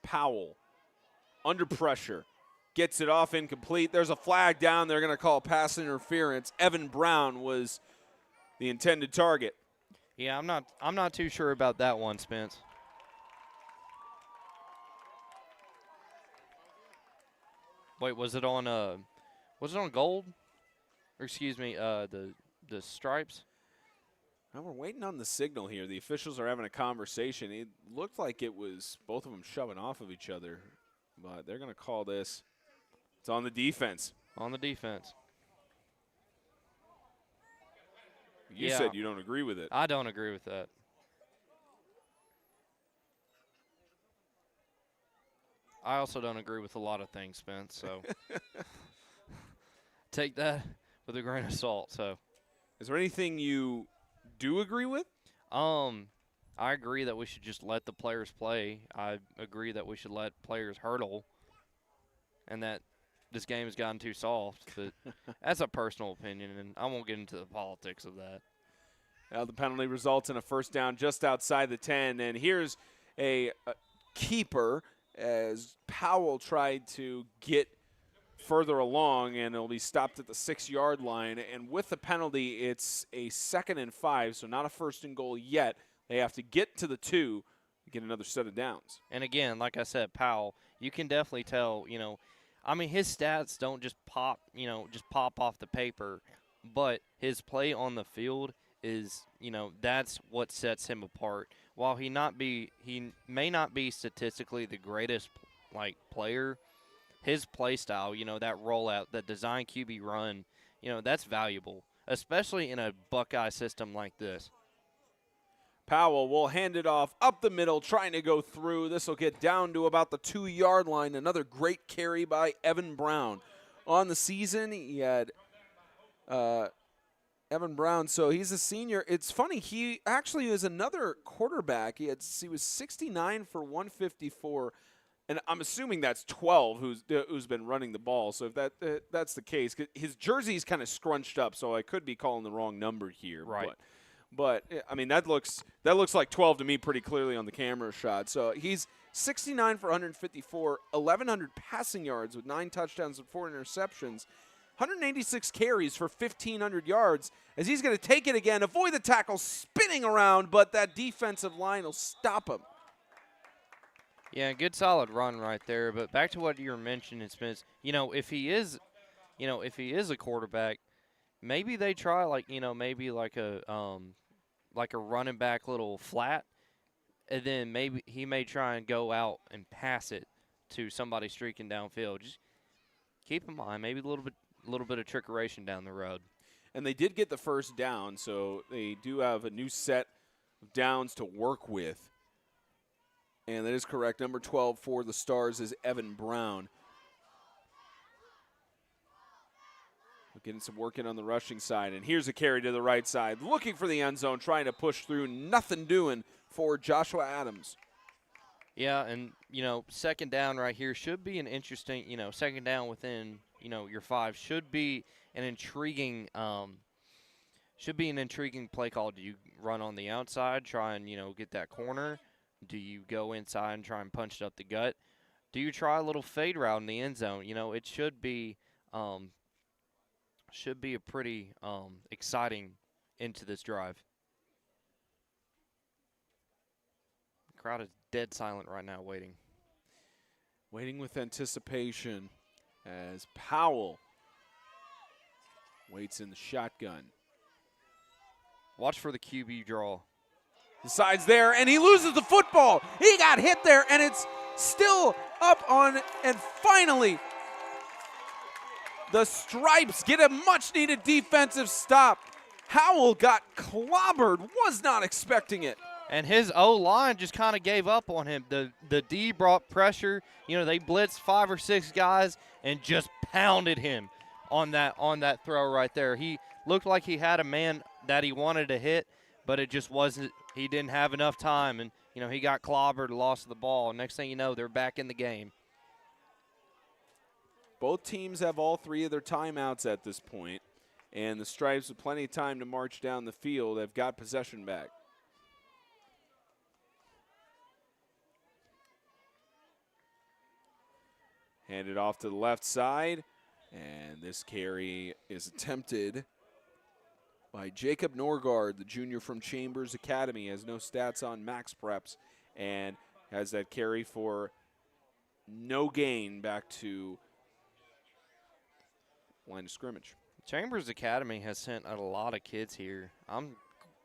Powell, under pressure, gets it off incomplete. There's a flag down. They're going to call pass interference. Evan Brown was the intended target. Yeah, I'm not too sure about that one, Spence. Wait, was it on gold? Or excuse me, the stripes? Well, we're waiting on the signal here. The officials are having a conversation. It looked like it was both of them shoving off of each other, but they're going to call this. It's on the defense. On the defense. You said you don't agree with it. I don't agree with that. I also don't agree with a lot of things, Spence, so take that with a grain of salt. So, is there anything you do agree with? I agree that we should just let the players play. I agree that we should let players hurdle, and that this game has gotten too soft. But that's a personal opinion, and I won't get into the politics of that. Well, the penalty results in a first down just outside the 10, and here's a keeper as Powell tried to get further along, and it'll be stopped at the 6-yard line. And with the penalty, it's a 2nd and 5, so not a first and goal yet. They have to get to the 2 to get another set of downs. And again, like I said, Powell, you can definitely tell, his stats don't just pop off the paper, but his play on the field is, that's what sets him apart. While he may not be statistically the greatest player, his play style, that rollout, that design QB run, that's valuable, especially in a Buckeye system like this. Powell will hand it off up the middle, trying to go through. This will get down to about the 2-yard line. Another great carry by Evan Brown. On the season, he had Evan Brown, so he's a senior. It's funny, he actually is another quarterback. He was 69 for 154, and I'm assuming that's 12 who's been running the ball. So if that's the case, his jersey's kind of scrunched up, so I could be calling the wrong number here. Right. But I mean, that looks like 12 to me pretty clearly on the camera shot. So he's 69 for 154, 1,100 passing yards with 9 touchdowns and 4 interceptions, 186 carries for 1,500 yards. As he's going to take it again, avoid the tackle, spinning around, but that defensive line will stop him. Yeah, good solid run right there. But back to what you were mentioning, Spence. If he is a quarterback, maybe they try maybe like a running back little flat, and then maybe he may try and go out and pass it to somebody streaking downfield. Just keep in mind, maybe a little bit of trickeration down the road. And they did get the first down, so they do have a new set of downs to work with. And that is correct. Number 12 for the Stars is Evan Brown. We're getting some work in on the rushing side. And here's a carry to the right side, looking for the end zone, trying to push through. Nothing doing for Joshua Adams. Yeah, and, second down right here should be an interesting, second down within, your 5 should be an intriguing play call. Do you run on the outside, try and, get that corner? Do you go inside and try and punch it up the gut? Do you try a little fade route in the end zone? It should be a pretty exciting into this drive. The crowd is dead silent right now, waiting with anticipation as Powell waits in the shotgun. Watch for the QB draw. Decides there, and he loses the football. He got hit there, and it's still up on, and finally the Stripes get a much-needed defensive stop. Howell got clobbered, was not expecting it. And his O-line just kind of gave up on him. The D brought pressure. They blitzed 5 or 6 guys and just pounded him on that throw right there. He looked like he had a man that he wanted to hit, but it just wasn't. He didn't have enough time, and he got clobbered, lost the ball. Next thing you know, they're back in the game. Both teams have all 3 of their timeouts at this point, and the Stripes with plenty of time to march down the field have got possession back. Handed off to the left side, and this carry is attempted by Jacob Norgard, the junior from Chambers Academy. Has no stats on Max Preps and has that carry for no gain back to line of scrimmage. Chambers Academy has sent a lot of kids here. I'm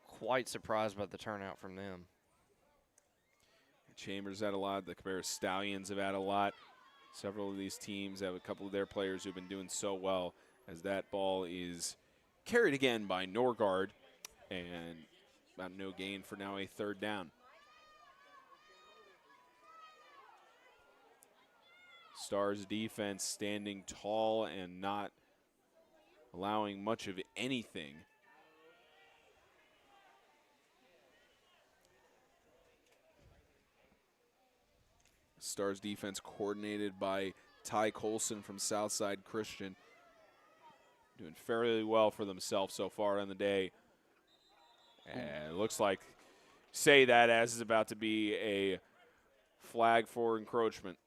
quite surprised by the turnout from them. Chambers had a lot. The Cabarrus Stallions have had a lot. Several of these teams have a couple of their players who've been doing so well, as that ball is carried again by Norgard, and about no gain for now a third down. Stars defense standing tall and not allowing much of anything. Stars defense coordinated by Ty Colson from Southside Christian. Doing fairly well for themselves so far on the day. And it looks like say that as is about to be a flag for encroachment.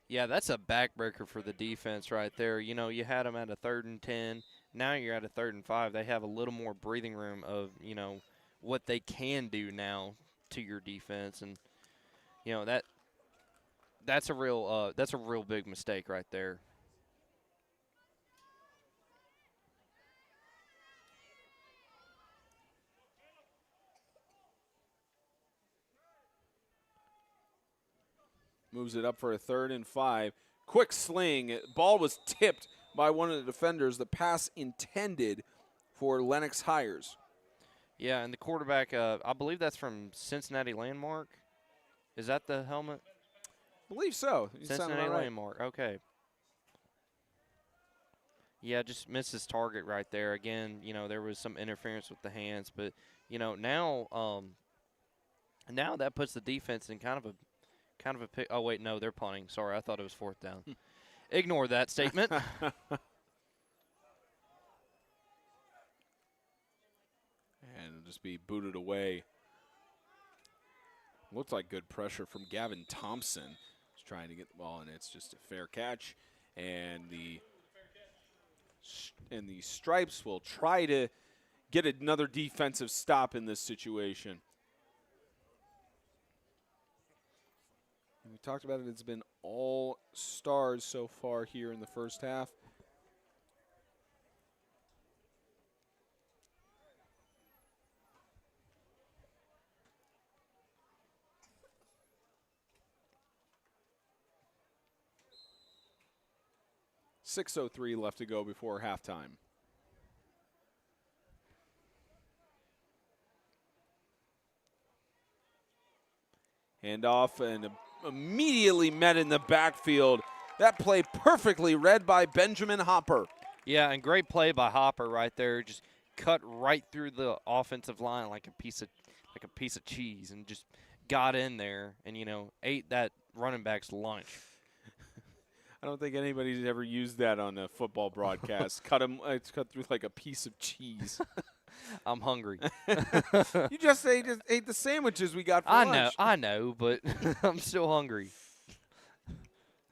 Yeah, that's a backbreaker for the defense right there. You had them at a 3rd and 10. Now you're at a 3rd and 5. They have a little more breathing room of, what they can do now to your defense. And, that's a real big mistake right there. Moves it up for a 3rd and 5. Quick sling. Ball was tipped by one of the defenders. The pass intended for Lennox Hires. Yeah, and the quarterback, I believe that's from Cincinnati Landmark. Is that the helmet? I believe so. You sound Cincinnati about right. Landmark. Okay. Yeah, just missed his target right there. Again, there was some interference with the hands, but now that puts the defense in kind of a pick. Oh wait, no, they're punting. Sorry, I thought it was fourth down. Ignore that statement. And it'll just be booted away. Looks like good pressure from Gavin Thompson. He's trying to get the ball, and it's just a fair catch. And the Stripes will try to get another defensive stop in this situation. And we talked about it. It's been all Stars so far here in the first half. .6:03 left to go before halftime. Handoff and immediately met in the backfield. That play perfectly read by Benjamin Hopper. Yeah, and great play by Hopper right there. Just cut right through the offensive line like a piece of cheese, and just got in there and ate that running back's lunch. I don't think anybody's ever used that on a football broadcast. It's cut through like a piece of cheese. I'm hungry. You just ate the sandwiches we got for lunch. I know, but I'm still hungry.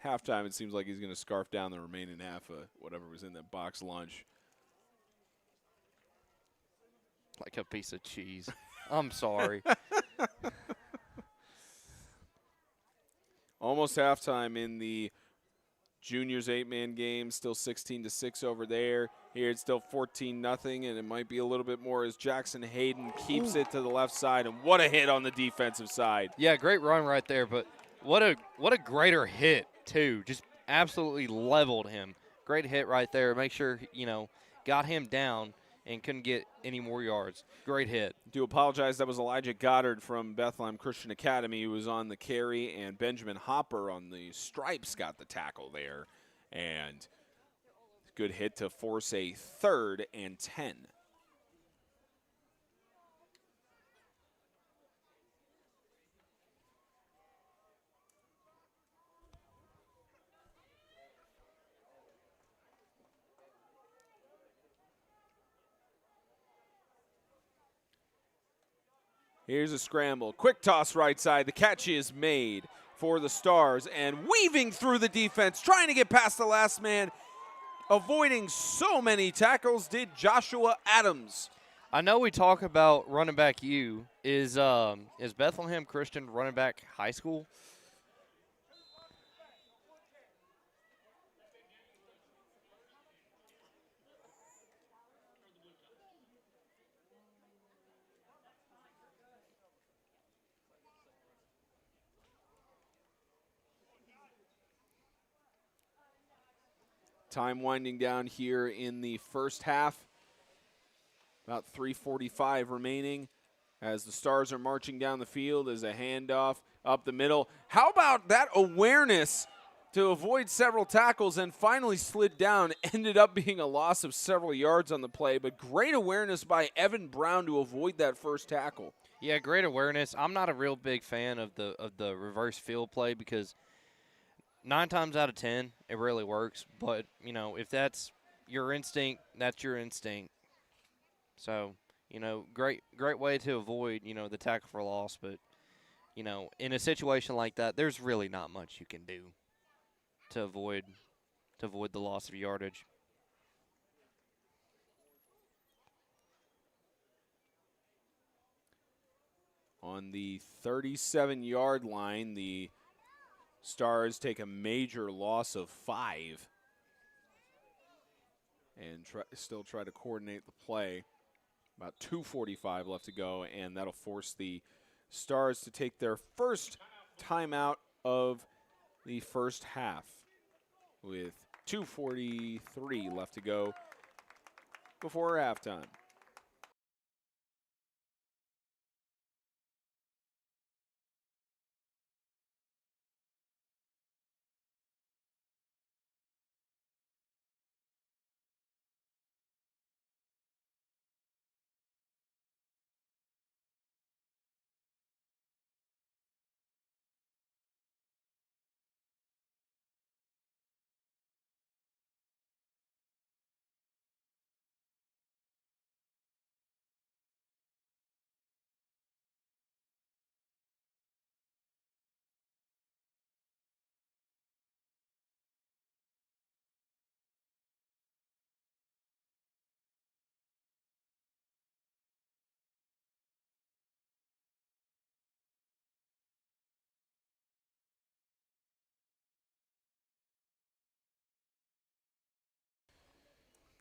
Halftime, it seems like he's going to scarf down the remaining half of whatever was in that box lunch. Like a piece of cheese. I'm sorry. Almost halftime in the Juniors 8-man game, still 16-6 over there. Here it's still 14-0, and it might be a little bit more as Jackson Hayden keeps it to the left side. And what a hit on the defensive side. Yeah, great run right there, but what a greater hit too. Just absolutely leveled him. Great hit right there. Make sure got him down and couldn't get any more yards. Great hit. Do apologize. That was Elijah Goddard from Bethlehem Christian Academy who was on the carry, and Benjamin Hopper on the Stripes got the tackle there. And good hit to force a 3rd and 10. Here's a scramble. Quick toss right side. The catch is made for the Stars, and weaving through the defense, trying to get past the last man, avoiding so many tackles, did Joshua Adams. I know we talk about running back U. Is Bethlehem Christian running back high school? Time winding down here in the first half. About 3:45 remaining as the Stars are marching down the field as a handoff up the middle. How about that awareness to avoid several tackles and finally slid down? Ended up being a loss of several yards on the play, but great awareness by Evan Brown to avoid that first tackle. Yeah, great awareness. I'm not a real big fan of the reverse field play because 9 times out of 10 it really works. But if that's your instinct, that's your instinct. So great way to avoid the tackle for loss. But in a situation like that, there's really not much you can do to avoid the loss of yardage. On the 37-yard line, the Stars take a major loss of 5 and still try to coordinate the play. About 2:45 left to go, and that'll force the Stars to take their first timeout of the first half with 2:43 left to go before halftime.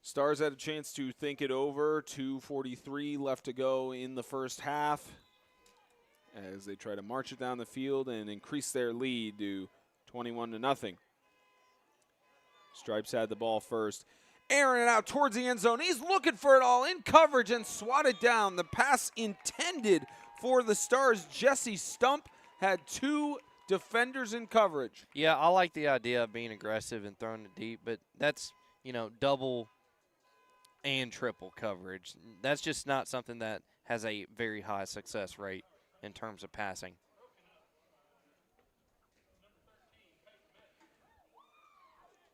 Stars had a chance to think it over. 2:43 left to go in the first half as they try to march it down the field and increase their lead to 21-0. Stripes had the ball first. Airing it out towards the end zone. He's looking for it all in coverage and swatted down. The pass intended for the Stars. Jesse Stump had 2 defenders in coverage. Yeah, I like the idea of being aggressive and throwing it deep, but that's, double and triple coverage. That's just not something that has a very high success rate in terms of passing.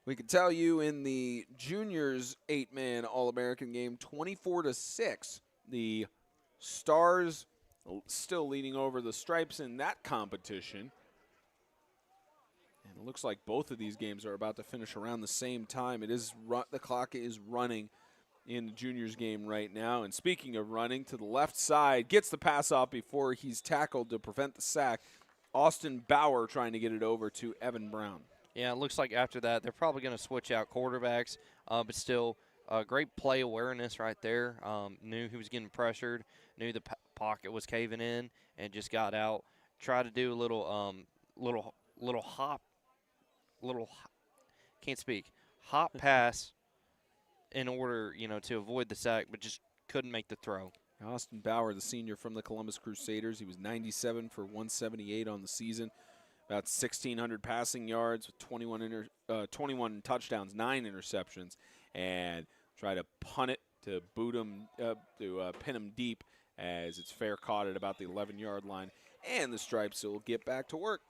We can tell you in the juniors 8-man All-American game, 24-6, the Stars still leading over the Stripes in that competition. And it looks like both of these games are about to finish around the same time. The clock is running in the juniors game right now. And speaking of running, to the left side, gets the pass off before he's tackled to prevent the sack. Austin Bauer trying to get it over to Evan Brown. Yeah, it looks like after that they're probably going to switch out quarterbacks, but still great play awareness right there. Knew he was getting pressured, knew the pocket was caving in, and just got out. Tried to do a little hop pass in order, to avoid the sack, but just couldn't make the throw. Austin Bauer, the senior from the Columbus Crusaders, he was 97 for 178 on the season. About 1,600 passing yards with 21 touchdowns, 9 interceptions, and try to punt it to boot him, pin him deep as it's fair caught at about the 11-yard line. And the Stripes will get back to work.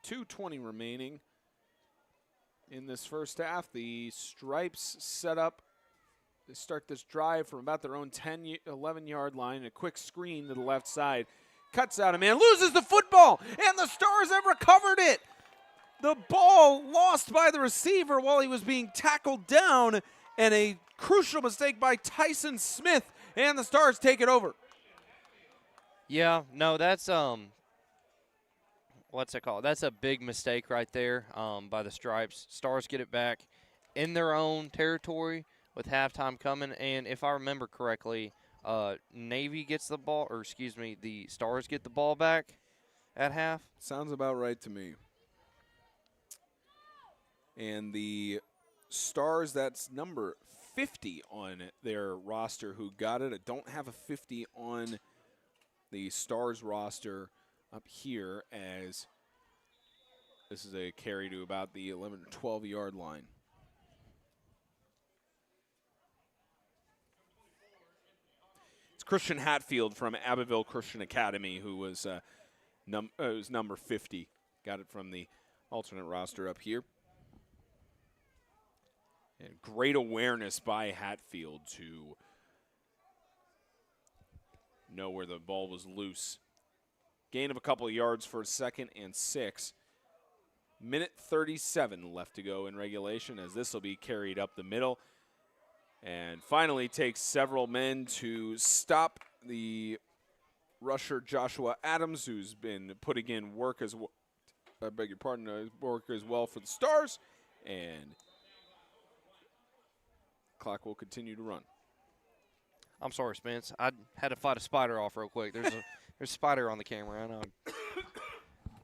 .220 remaining in this first half. The Stripes set up to start this drive from about their own 11-yard line. A quick screen to the left side. Cuts out a man, loses the football, and the Stars have recovered it. The ball lost by the receiver while he was being tackled down, and a crucial mistake by Tyson Smith, and the Stars take it over. Yeah, no, that's what's it called? That's a big mistake right there by the Stripes. Stars get it back in their own territory with halftime coming, and if I remember correctly, Navy gets the ball, or excuse me, the Stars get the ball back at half. Sounds about right to me. And the Stars, that's number 50 on their roster who got it. I don't have a 50 on the Stars roster up here, as this is a carry to about the 11 or 12-yard line. It's Christian Hatfield from Abbeville Christian Academy who was number 50. Got it from the alternate roster up here. And great awareness by Hatfield to know where the ball was loose. Gain of a couple of yards for a 2nd and 6. Minute 37 left to go in regulation as this will be carried up the middle. And finally takes several men to stop the rusher Joshua Adams, who's been putting in work as well. I beg your pardon, work as well for the Stars. And clock will continue to run. I'm sorry, Spence. I had to fight a spider off real quick. There's a spider on the camera. I know.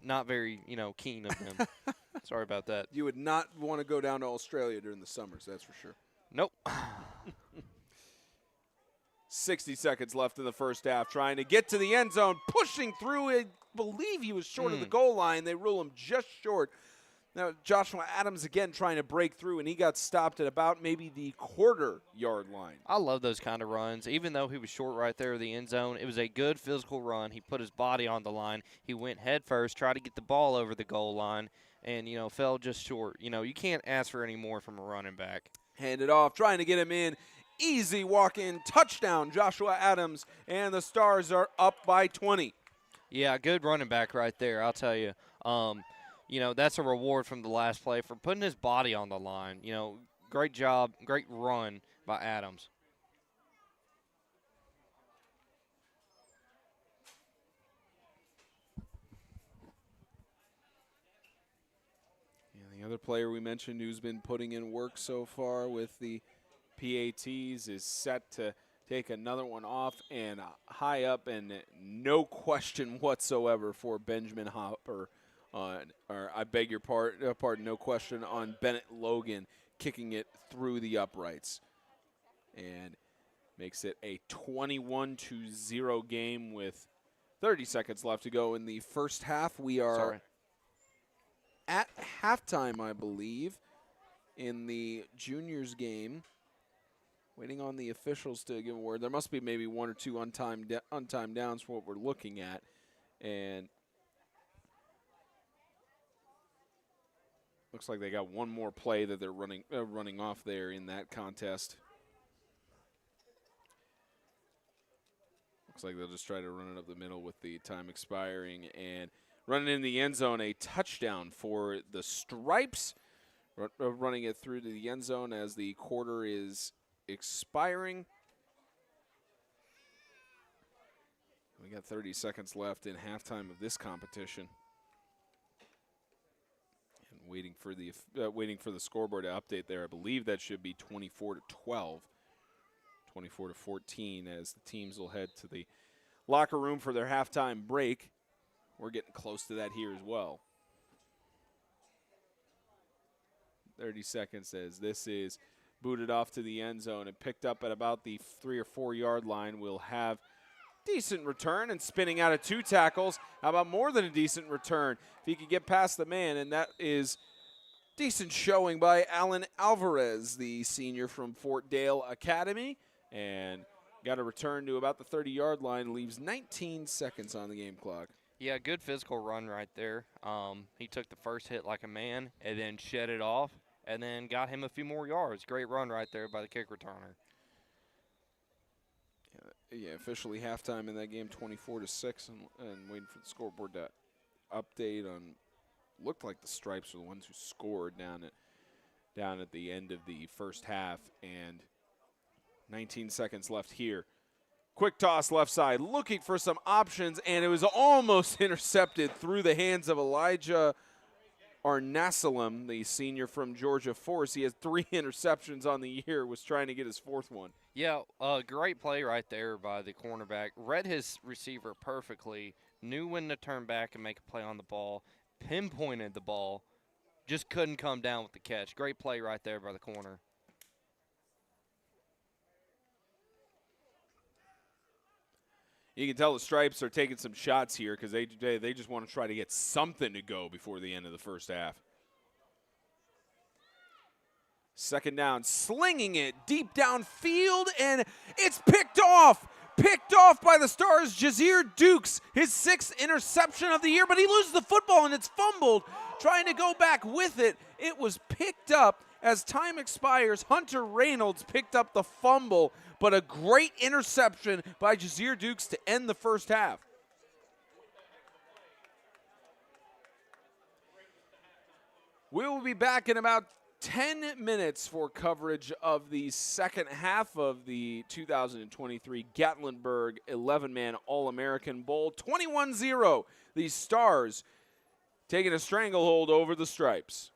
Not very, keen of him. Sorry about that. You would not want to go down to Australia during the summers, that's for sure. Nope. 60 seconds left in the first half, trying to get to the end zone, pushing through. I believe he was short of the goal line. They rule him just short. Now, Joshua Adams again trying to break through, and he got stopped at about maybe the quarter-yard line. I love those kind of runs. Even though he was short right there of the end zone, it was a good physical run. He put his body on the line. He went head first, tried to get the ball over the goal line, and, fell just short. You can't ask for any more from a running back. Hand it off, trying to get him in. Easy walk-in touchdown, Joshua Adams, and the Stars are up by 20. Yeah, good running back right there, I'll tell you. That's a reward from the last play for putting his body on the line. Great job, great run by Adams. The other player we mentioned who's been putting in work so far with the PATs is set to take another one off and high up, and no question whatsoever for Benjamin Hopper. Or I beg your pardon, no question on Bennett Logan kicking it through the uprights. And makes it a 21-0 game with 30 seconds left to go in the first half. We are at halftime, I believe, in the juniors game. Waiting on the officials to give a word. There must be maybe one or two untimed downs for what we're looking at. And looks like they got one more play that they're running off there in that contest. Looks like they'll just try to run it up the middle with the time expiring and running in the end zone. A touchdown for the Stripes, running it through to the end zone as the quarter is expiring. We got 30 seconds left in halftime of this competition. And waiting for the scoreboard to update there. I believe that should be 24-12. 24-14 as the teams will head to the locker room for their halftime break. We're getting close to that here as well. 30 seconds as this is booted off to the end zone and picked up at about the 3 or 4 yard line. We'll have decent return and spinning out of 2 tackles. How about more than a decent return if he could get past the man, and that is decent showing by Alan Alvarez, the senior from Fort Dale Academy, and got a return to about the 30-yard line, leaves 19 seconds on the game clock. Yeah, good physical run right there. He took the first hit like a man and then shed it off and then got him a few more yards. Great run right there by the kick returner. Yeah, officially halftime in that game, 24-6, and waiting for the scoreboard to update on. Looked like the Stripes were the ones who scored down at the end of the first half, and 19 seconds left here. Quick toss left side, looking for some options, and it was almost intercepted through the hands of Elijah Arnasalam, the senior from Georgia Force. He has 3 interceptions on the year, was trying to get his 4th one. Yeah, great play right there by the cornerback. Read his receiver perfectly, knew when to turn back and make a play on the ball, pinpointed the ball, just couldn't come down with the catch. Great play right there by the corner. You can tell the Stripes are taking some shots here because they just want to try to get something to go before the end of the first half. Second down, slinging it deep downfield, and it's picked off. Picked off by the Stars, Jazeer Dukes, his 6th interception of the year, but he loses the football and it's fumbled. Trying to go back with it. It was picked up as time expires. Hunter Reynolds picked up the fumble, but a great interception by Jazeer Dukes to end the first half. We will be back in about 10 minutes for coverage of the second half of the 2023 Gatlinburg 11-man All-American Bowl. 21-0, the Stars taking a stranglehold over the Stripes.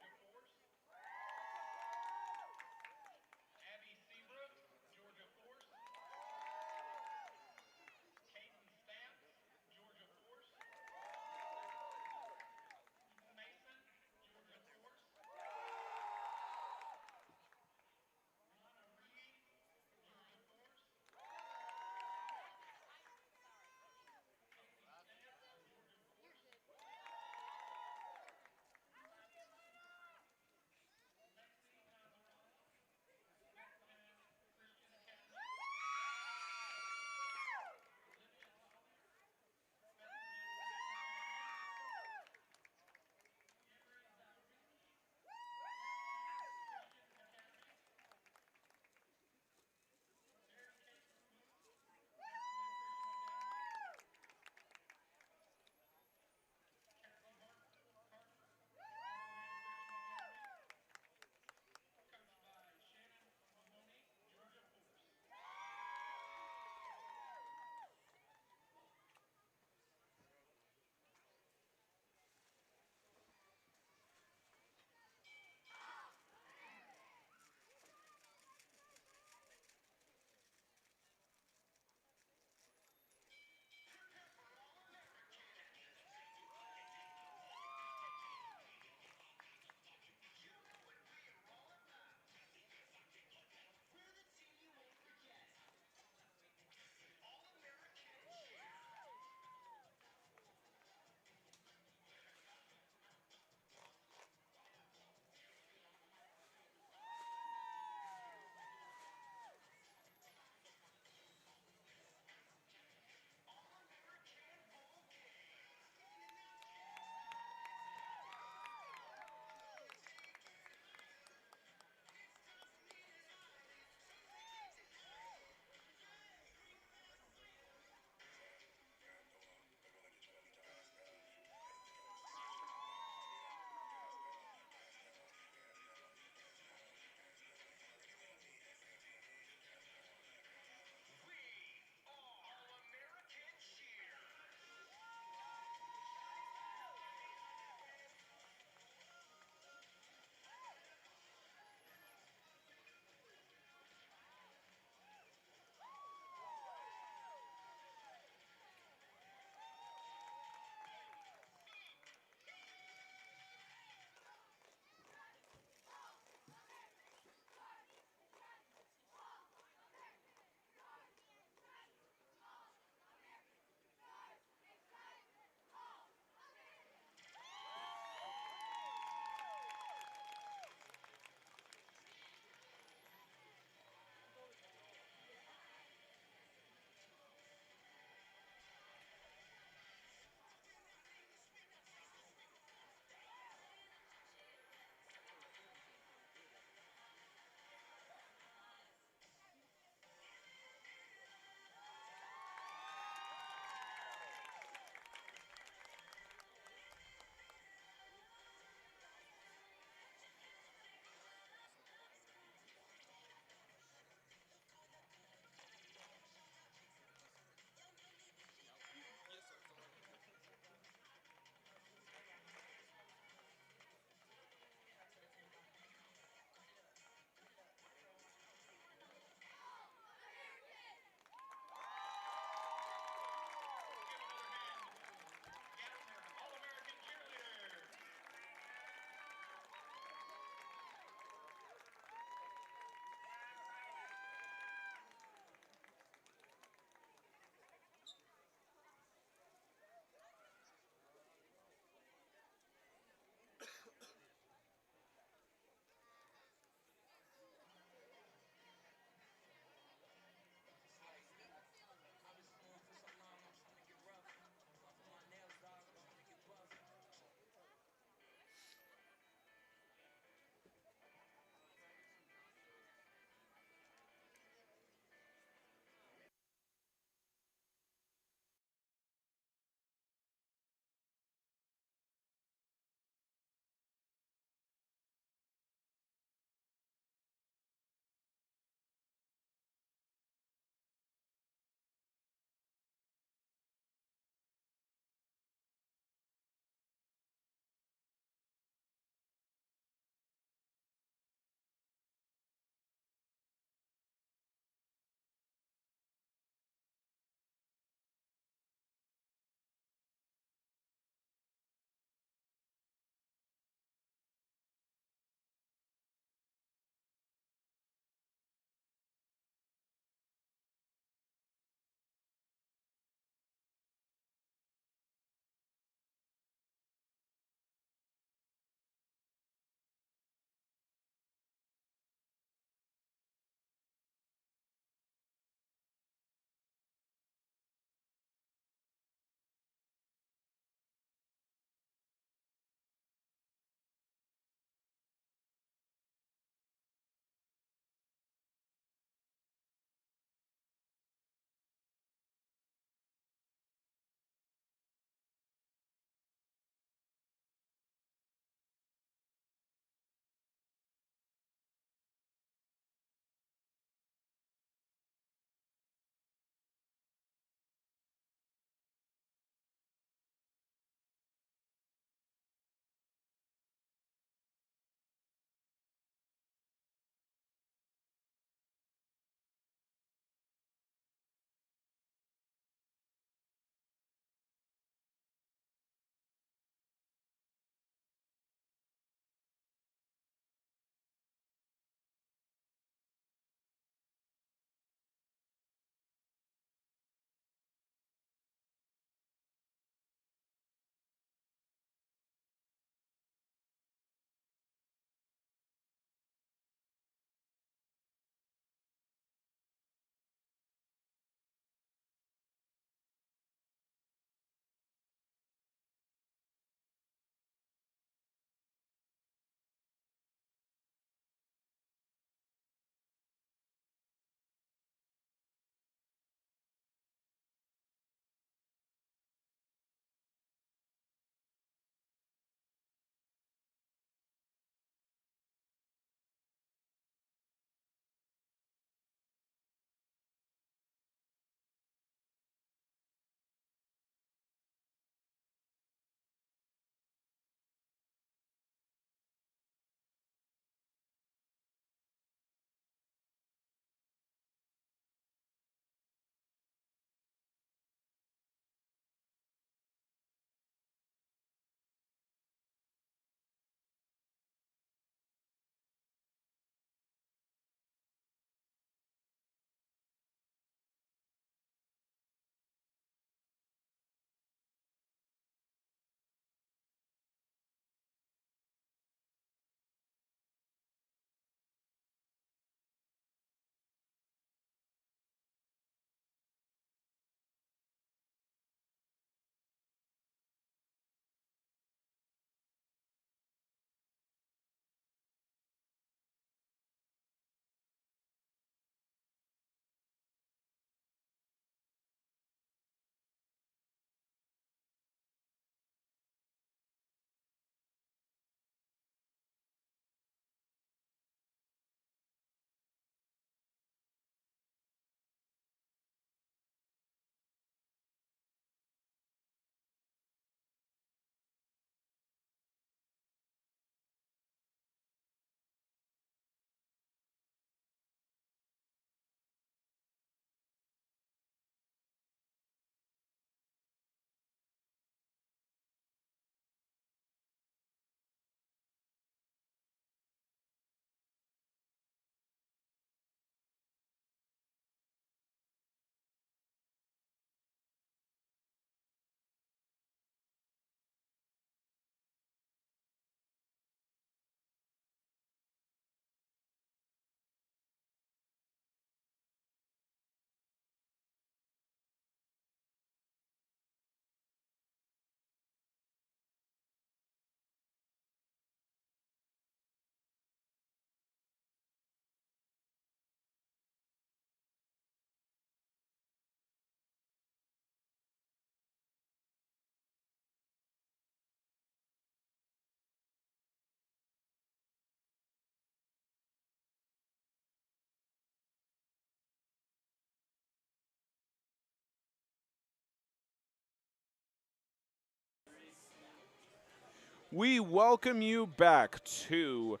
We welcome you back to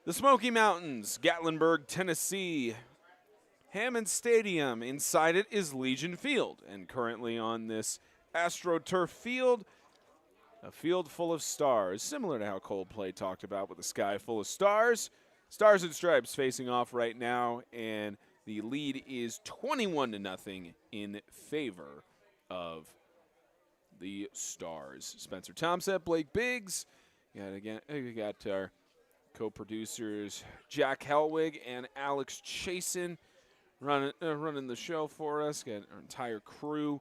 the Smoky Mountains, Gatlinburg, Tennessee. Hammond Stadium. Inside it is Legion Field. And currently on this AstroTurf field, a field full of stars, similar to how Coldplay talked about with the sky full of stars. Stars and Stripes facing off right now, and the lead is 21-0 in favor of the Stars. Spencer Thompson, Blake Biggs. We got our co-producers Jack Helwig and Alex Chasen running the show for us. Got our entire crew.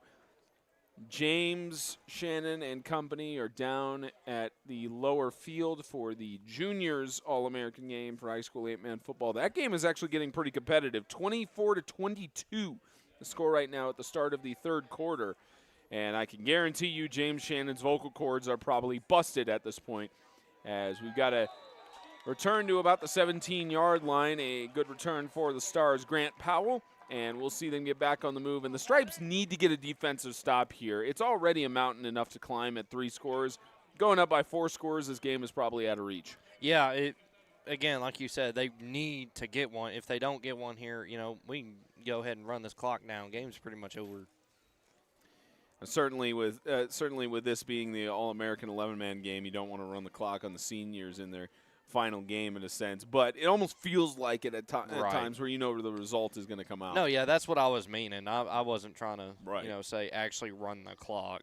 James, Shannon, and company are down at the lower field for the juniors All-American game for high school 8-man football. That game is actually getting pretty competitive. 24-22, the score right now at the start of the third quarter. And I can guarantee you James Shannon's vocal cords are probably busted at this point, as we've got a return to about the 17-yard line. A good return for the Stars, Grant Powell. And we'll see them get back on the move. And the Stripes need to get a defensive stop here. It's already a mountain enough to climb at 3 scores. Going up by 4 scores, this game is probably out of reach. Yeah, again, like you said, they need to get one. If they don't get one here, we can go ahead and run this clock down. Game's pretty much over. Certainly with this being the All-American 11-man game, you don't want to run the clock on the seniors in their final game in a sense, but it almost feels like it at times where the result is going to come out. No, yeah, that's what I was meaning. I wasn't trying to, say actually run the clock.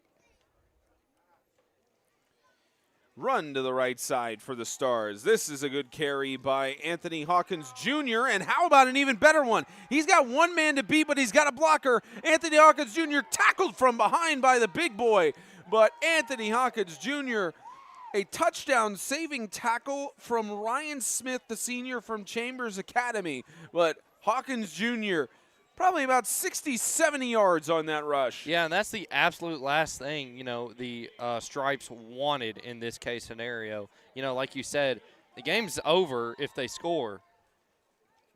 Run to the right side for the Stars. This is a good carry by Anthony Hawkins Jr., and how about an even better one? He's got one man to beat, but he's got a blocker. Anthony Hawkins Jr. tackled from behind by the big boy, but Anthony Hawkins Jr., a touchdown-saving tackle from Ryan Smith, the senior from Chambers Academy. But Hawkins Jr., probably about 60, 70 yards on that rush. Yeah, and that's the absolute last thing, the Stripes wanted in this case scenario. Like you said, the game's over if they score.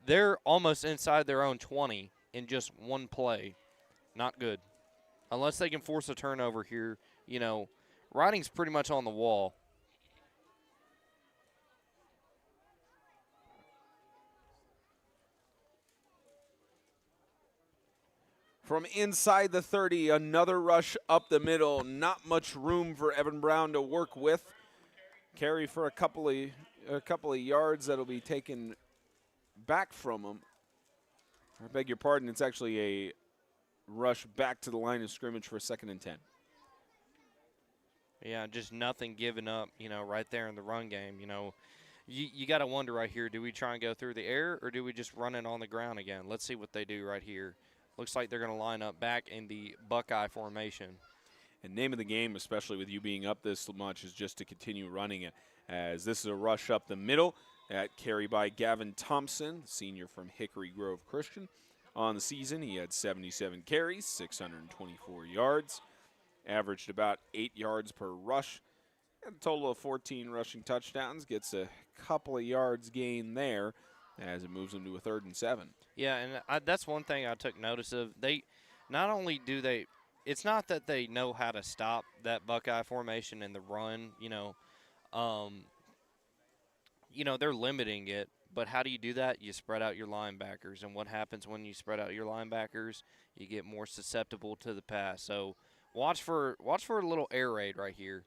They're almost inside their own 20 in just one play. Not good. Unless they can force a turnover here, writing's pretty much on the wall. From inside the 30, another rush up the middle. Not much room for Evan Brown to work with. Carry for a couple of yards that'll be taken back from him. I beg your pardon, it's actually a rush back to the line of scrimmage for a 2nd and 10. Yeah, just nothing given up, right there in the run game. You got to wonder right here, do we try and go through the air or do we just run it on the ground again? Let's see what they do right here. Looks like they're going to line up back in the Buckeye formation. And name of the game, especially with you being up this much, is just to continue running it, as this is a rush up the middle at carry by Gavin Thompson, senior from Hickory Grove Christian. On the season, he had 77 carries, 624 yards, averaged about 8 yards per rush. And a total of 14 rushing touchdowns, gets a couple of yards gain there as it moves them to a 3rd and 7. Yeah, and that's one thing I took notice of. They not only do they – it's not that they know how to stop that Buckeye formation in the run, they're limiting it. But how do you do that? You spread out your linebackers. And what happens when you spread out your linebackers? You get more susceptible to the pass. So watch for a little air raid right here.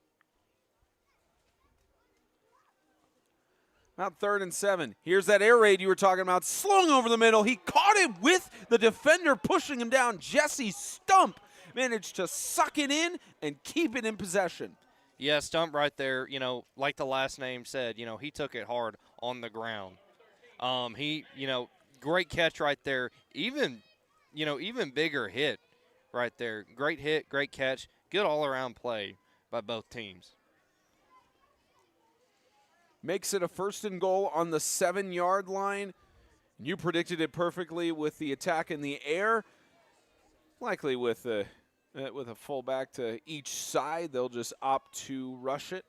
About 3rd and 7. Here's that air raid you were talking about. Slung over the middle. He caught it with the defender pushing him down. Jesse Stump managed to suck it in and keep it in possession. Yeah, Stump right there, like the last name said, he took it hard on the ground. Great catch right there. Even bigger hit right there. Great hit, great catch. Good all-around play by both teams. Makes it a 1st and goal on the 7-yard line. You predicted it perfectly with the attack in the air. Likely with a fullback to each side, they'll just opt to rush it.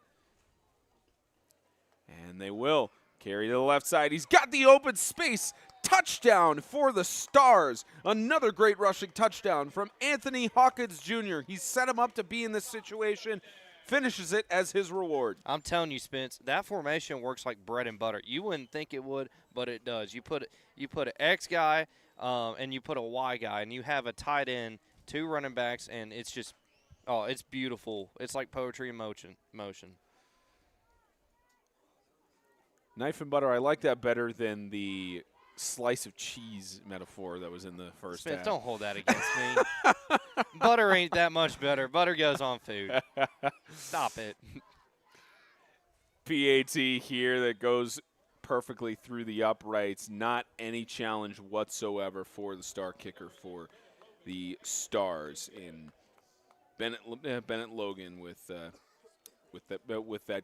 And they will. Carry to the left side. He's got the open space. Touchdown for the Stars. Another great rushing touchdown from Anthony Hawkins Jr. He set him up to be in this situation. finishes it as his reward. I'm telling you, Spence, that formation works like bread and butter. You wouldn't think it would, but it does. You put an X guy and you put a Y guy, and you have a tight end, 2 running backs, and it's just, it's beautiful. It's like poetry in motion. Knife and butter, I like that better than the slice of cheese metaphor that was in the first Spence, half. don't hold that against me. Butter ain't that much better. Butter goes on food. Stop it. PAT here that goes perfectly through the uprights. Not any challenge whatsoever for the star kicker for the Stars in Bennett Logan with that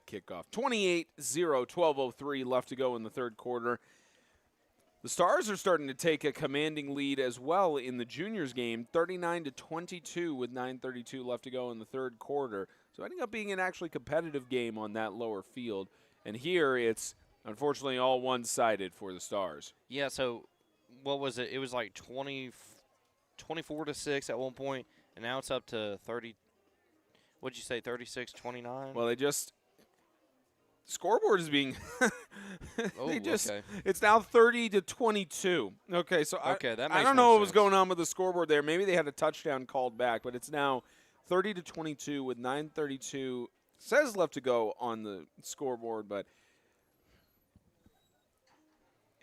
kickoff. 28-0, 12:03 left to go in the third quarter. The Stars are starting to take a commanding lead as well in the juniors game, 39-22 with 9:32 left to go in the third quarter. So ending up being an actually competitive game on that lower field. And here it's unfortunately all one-sided for the Stars. Yeah, so what was it? It was like 24-6 at one point, and now it's up to 30. What'd you say, 36-29? Well, scoreboard is being Okay. It's now 30-22. Okay, so that makes I don't more know what was sense. going on with the scoreboard there. Maybe they had a touchdown called back, but it's now 30-22 with 9:32 says left to go on the scoreboard, but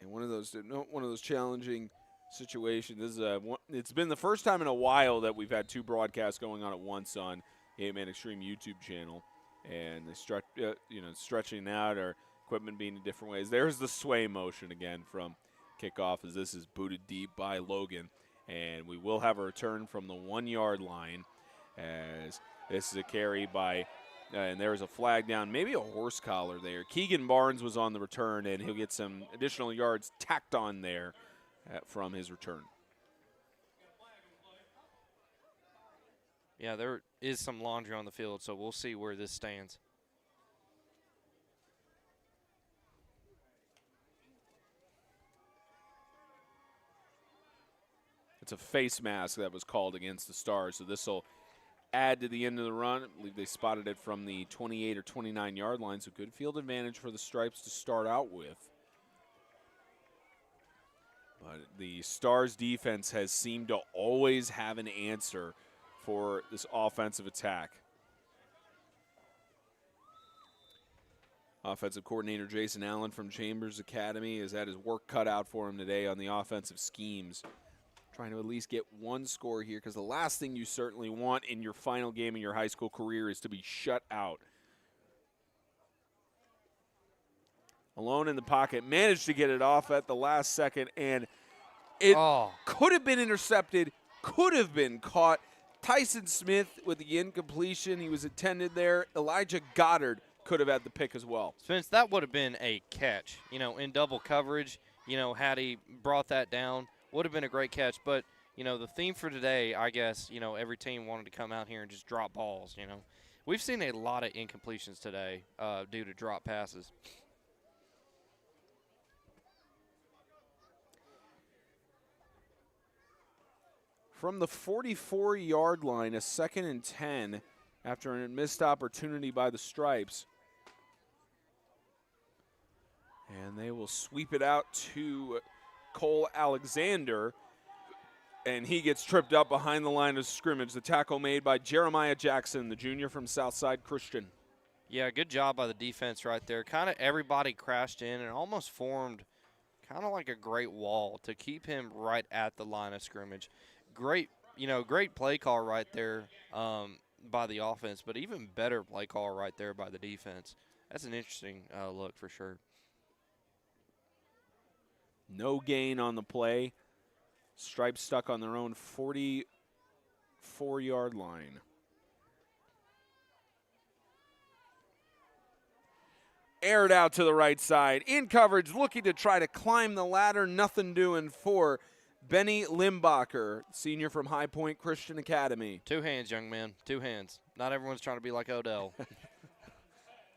in one of those challenging situations. It's been the first time in a while that we've had 2 broadcasts going on at once on 8-Man Extreme YouTube channel. And they stretching out or equipment being in different ways. There's the sway motion again from kickoff as this is booted deep by Logan. And we will have a return from the 1-yard line as this is a carry by, and there's a flag down, maybe a horse collar there. Keegan Barnes was on the return, and he'll get some additional yards tacked on there from his return. Yeah, there is some laundry on the field, so we'll see where this stands. It's a face mask that was called against the Stars, so this will add to the end of the run. I believe they spotted it from the 28 or 29-yard line, so good field advantage for the Stripes to start out with. But the Stars defense has seemed to always have an answer for this offensive attack. Offensive coordinator Jason Allen from Chambers Academy has had his work cut out for him today on the offensive schemes. Trying to at least get one score here, because the last thing you certainly want in your final game in your high school career is to be shut out. Alone in the pocket, managed to get it off at the last second, and it could have been intercepted, could have been caught. Tyson Smith with the incompletion. He was intended there. Elijah Goddard could have had the pick as well. Spence, that would have been a catch, in double coverage. Had he brought that down, would have been a great catch. But, the theme for today, I guess, every team wanted to come out here and just drop balls, We've seen a lot of incompletions today due to drop passes. From the 44-yard line, a 2nd and 10 after a missed opportunity by the Stripes. And they will sweep it out to Cole Alexander, and he gets tripped up behind the line of scrimmage. The tackle made by Jeremiah Jackson, the junior from Southside Christian. Yeah, good job by the defense right there. Kind of everybody crashed in and almost formed kind of like a great wall to keep him right at the line of scrimmage. Great play call right there by the offense, but even better play call right there by the defense. That's an interesting look for sure. No gain on the play. Stripes stuck on their own 44-yard line. Aired out to the right side. In coverage, looking to try to climb the ladder. Nothing doing for Benny Limbacher, senior from High Point Christian Academy. 2 hands, young man. 2 hands. Not everyone's trying to be like Odell.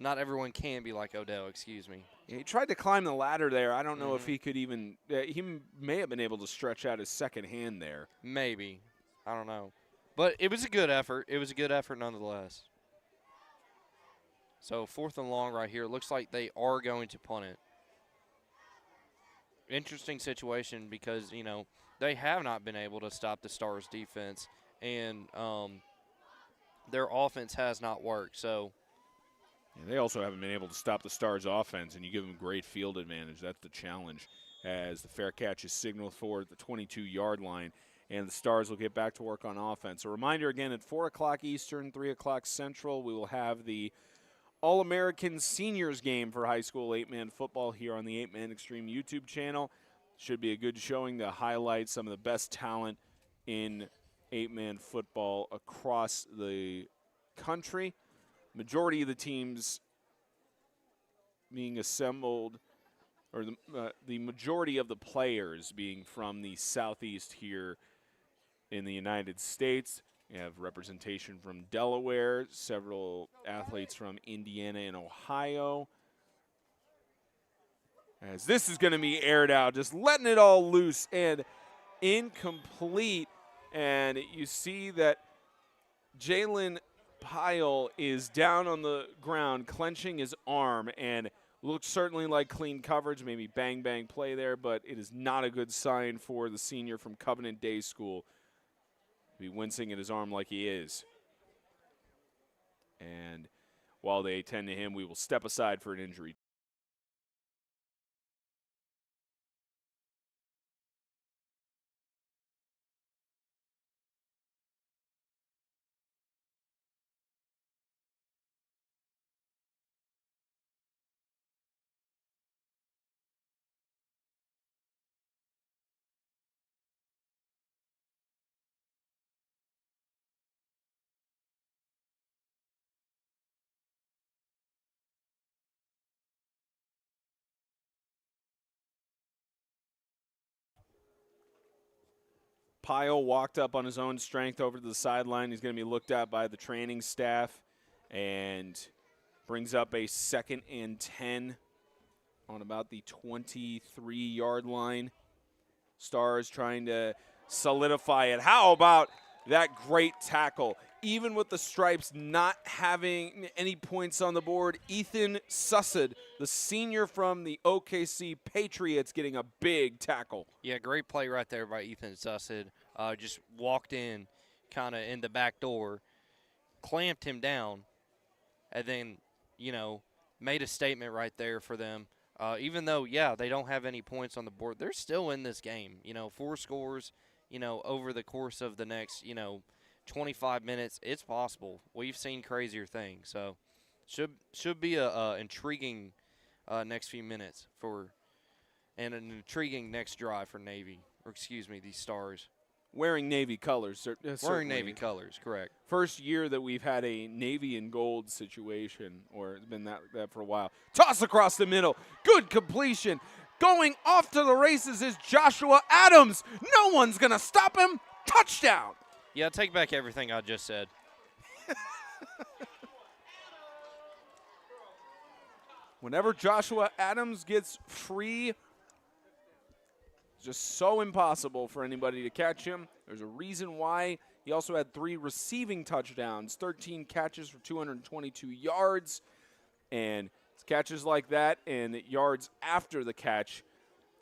Not everyone can be like Odell, excuse me. Yeah, he tried to climb the ladder there. I don't know if he could even he may have been able to stretch out his second hand there. Maybe. I don't know. But it was a good effort. It was a good effort nonetheless. So 4th and long right here. Looks like they are going to punt it. Interesting situation because, you know, they have not been able to stop the Stars defense, and their offense has not worked. So yeah, they also haven't been able to stop the Stars offense, and you give them great field advantage. That's the challenge, as the fair catch is signaled for the 22-yard line, and the Stars will get back to work on offense. A reminder again, at 4 o'clock Eastern, 3 o'clock Central, we will have the All-American Seniors game for high school 8-man football here on the 8-Man Extreme YouTube channel. Should be a good showing to highlight some of the best talent in 8-man football across the country. Majority of the teams being assembled, or the majority of the players being from the Southeast here in the United States. We have representation from Delaware, several athletes from Indiana and Ohio. As this is going to be aired out, just letting it all loose and incomplete. And you see that Jalen Pyle is down on the ground, clenching his arm, and looks certainly like clean coverage, maybe bang-bang play there, but it is not a good sign for the senior from Covenant Day School. Be wincing at his arm like he is. And while they attend to him, we will step aside for an injury. Pyle walked up on his own strength over to the sideline. He's going to be looked at by the training staff and brings up a 2nd and 10 on about the 23-yard line. Stars trying to solidify it. How about that great tackle? Even with the Stripes not having any points on the board, Ethan Sussad, the senior from the OKC Patriots, getting a big tackle. yeah, great play right there by Ethan Sussad. Just walked in kind of in the back door, clamped him down, and then, you know, made a statement right there for them. Even though, yeah, they don't have any points on the board, they're still in this game. You know, 4 scores, you know, over the course of the next, you know, 25 minutes, it's possible. We've seen crazier things. So should be a intriguing next few minutes and an intriguing next drive for Navy, or excuse me, these Stars. Wearing Navy colors. Wearing Navy colors, correct. First year that we've had a Navy and gold situation, or it's been that for a while. Toss across the middle. Good completion. Going off to the races is Joshua Adams. No one's going to stop him. Touchdown. Yeah, take back everything I just said. Whenever Joshua Adams gets free, it's just so impossible for anybody to catch him. There's a reason why. He also had 3 receiving touchdowns, 13 catches for 222 yards. And it's catches like that and yards after the catch.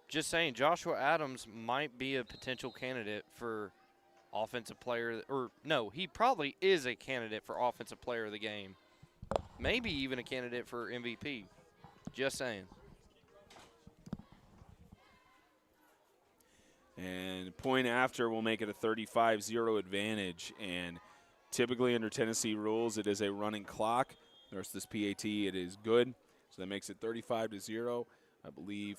Just saying, Joshua Adams might be a potential candidate for offensive player, or no, he probably is a candidate for offensive player of the game. Maybe even a candidate for MVP. Just saying. And point after will make it a 35-0 advantage. And typically under Tennessee rules, it is a running clock. Versus this PAT, it is good. So that makes it 35-0, I believe.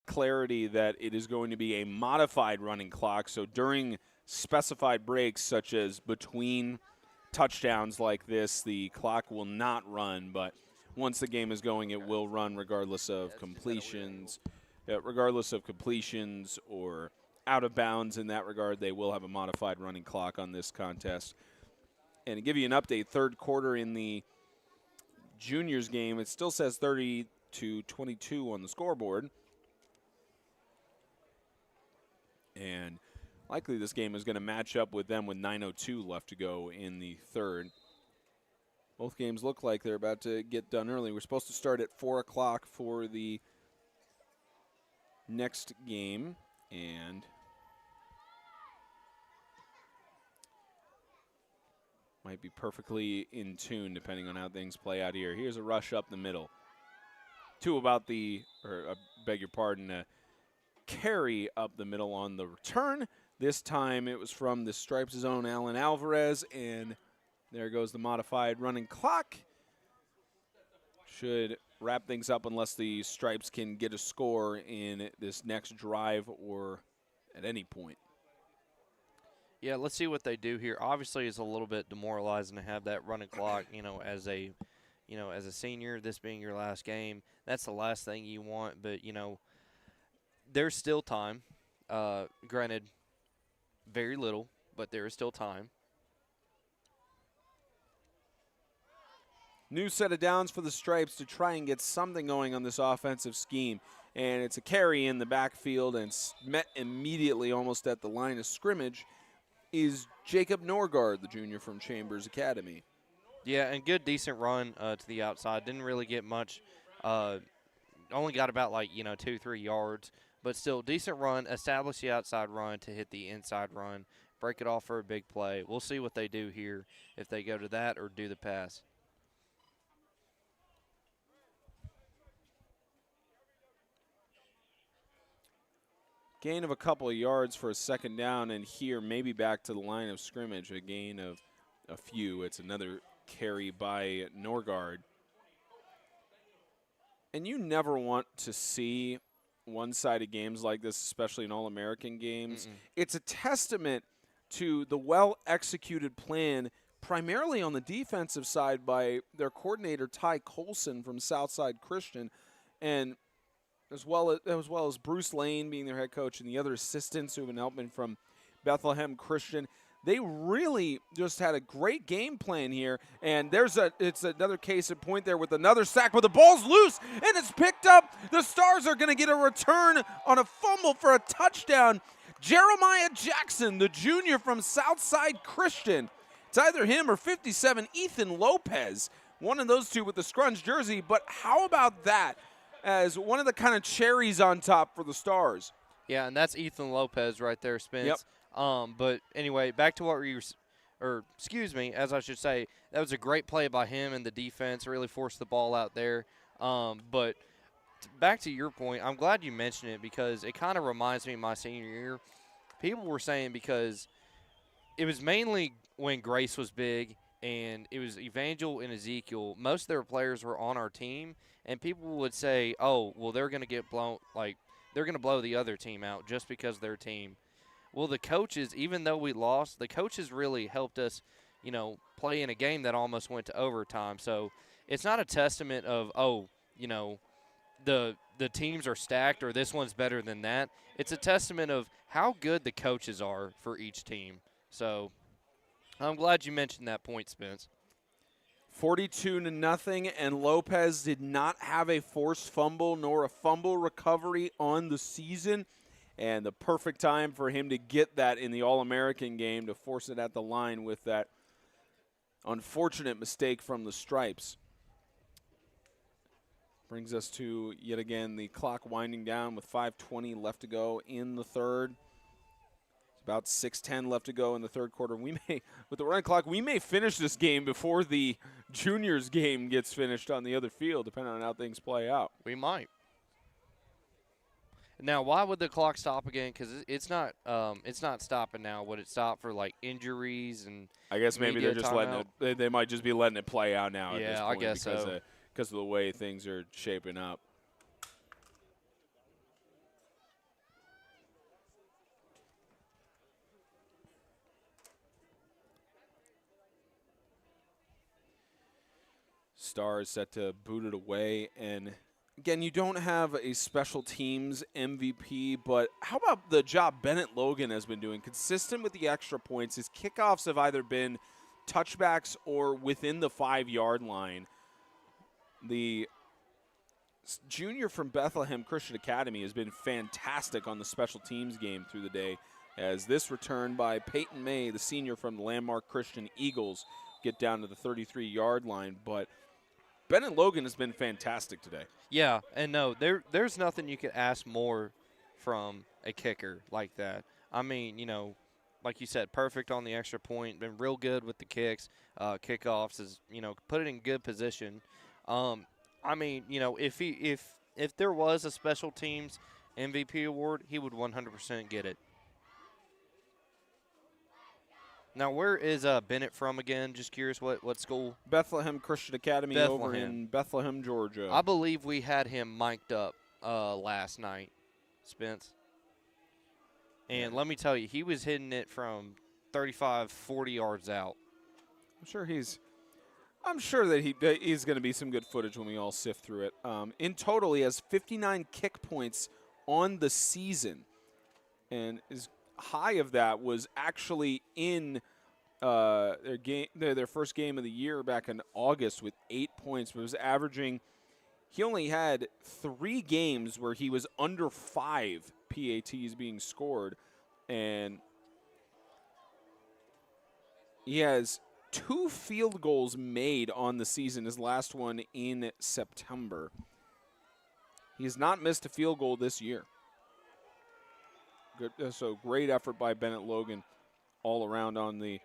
Clarity that it is going to be a modified running clock. So during specified breaks, such as between touchdowns like this, the clock will not run. But once the game is going, it will run regardless of completions, or out of bounds in that regard. They will have a modified running clock on this contest. And to give you an update, third quarter in the juniors game, it still says 30-22 on the scoreboard. And likely this game is going to match up with them with 9:02 left to go in the third. Both games look like they're about to get done early. We're supposed to start at 4 o'clock for the next game, and might be perfectly in tune depending on how things play out here. Here's a rush up the middle. Beg your pardon, a carry up the middle on the return. This time it was from the Stripes' own Alan Alvarez, and there goes the modified running clock. Should wrap things up unless the Stripes can get a score in this next drive or at any point. Yeah, let's see what they do here. Obviously, it's a little bit demoralizing to have that running clock, as a senior, this being your last game. That's the last thing you want, but, there's still time. Granted, very little, but there is still time. New set of downs for the Stripes to try and get something going on this offensive scheme. And it's a carry in the backfield, and met immediately almost at the line of scrimmage is Jacob Norgard, the junior from Chambers Academy. Yeah, and good, decent run to the outside. Didn't really get much. Only got about 2-3 yards. But still, decent run. Establish the outside run to hit the inside run. Break it off for a big play. We'll see what they do here, if they go to that or do the pass. Gain of a couple of yards for a second down, and here maybe back to the line of scrimmage, a gain of a few. It's another carry by Norgard. And you never want to see one-sided games like this, especially in All-American games. It's a testament to the well-executed plan, primarily on the defensive side by their coordinator, Ty Colson from Southside Christian, and as well as Bruce Lane being their head coach and the other assistants who have been helping from Bethlehem Christian. They really just had a great game plan here, and it's another case in point there with another sack, but the ball's loose, and it's picked up. The Stars are going to get a return on a fumble for a touchdown. Jeremiah Jackson, the junior from Southside Christian. It's either him or 57, Ethan Lopez, one of those two with the scrunch jersey, but how about that as one of the kind of cherries on top for the Stars? Yeah, and that's Ethan Lopez right there, Spence. Yep. But anyway, back to what as I should say, that was a great play by him and the defense, really forced the ball out there. But back to your point, I'm glad you mentioned it because it kind of reminds me of my senior year. People were saying because it was mainly when Grace was big and it was Evangel and Ezekiel. Most of their players were on our team, and people would say, oh, well, they're going to get blown, they're going to blow the other team out just because their team. Well, the coaches, even though we lost, the coaches really helped us, play in a game that almost went to overtime. So it's not a testament of, the teams are stacked or this one's better than that. It's a testament of how good the coaches are for each team. So I'm glad you mentioned that point, Spence. 42-0, and Lopez did not have a forced fumble nor a fumble recovery on the season. And the perfect time for him to get that in the All-American game to force it at the line with that unfortunate mistake from the Stripes. Brings us to, yet again, the clock winding down with 5:20 left to go in the third. It's about 6:10 left to go in the third quarter. With the running clock, we may finish this game before the juniors game gets finished on the other field, depending on how things play out. We might. Now, why would the clock stop again? Because it's not stopping now. Would it stop for injuries and? I guess maybe they're just timeout? They might just be letting it play out now. Yeah, at this I point guess so. Because of the way things are shaping up. Stars set to boot it away, and Again, you don't have a special teams MVP, but how about the job Bennett Logan has been doing? Consistent with the extra points. His kickoffs have either been touchbacks or within the 5-yard line. The junior from Bethlehem Christian Academy has been fantastic on the special teams game through the day, as this return by Peyton May, the senior from the Landmark Christian Eagles, get down to the 33-yard line. But Bennett Logan has been fantastic today. Yeah, and no, there's nothing you could ask more from a kicker like that. I mean, like you said, perfect on the extra point, been real good with the kicks, kickoffs, is put it in good position. I mean, if there was a special teams MVP award, he would 100% get it. Now, where is Bennett from again? Just curious, what school? Bethlehem Christian Academy over in Bethlehem, Georgia. I believe we had him mic'd up last night, Spence. And let me tell you, he was hitting it from 35, 40 yards out. I'm sure that he's going to be some good footage when we all sift through it. In total, he has 59 kick points on the season, and his high of that was actually in their first game of the year back in August with 8 points. But it was averaging. He only had 3 games where he was under 5 PATs being scored, and he has 2 field goals made on the season, his last one in September. He has not missed a field goal this year. Good, so great effort by Bennett Logan all around on the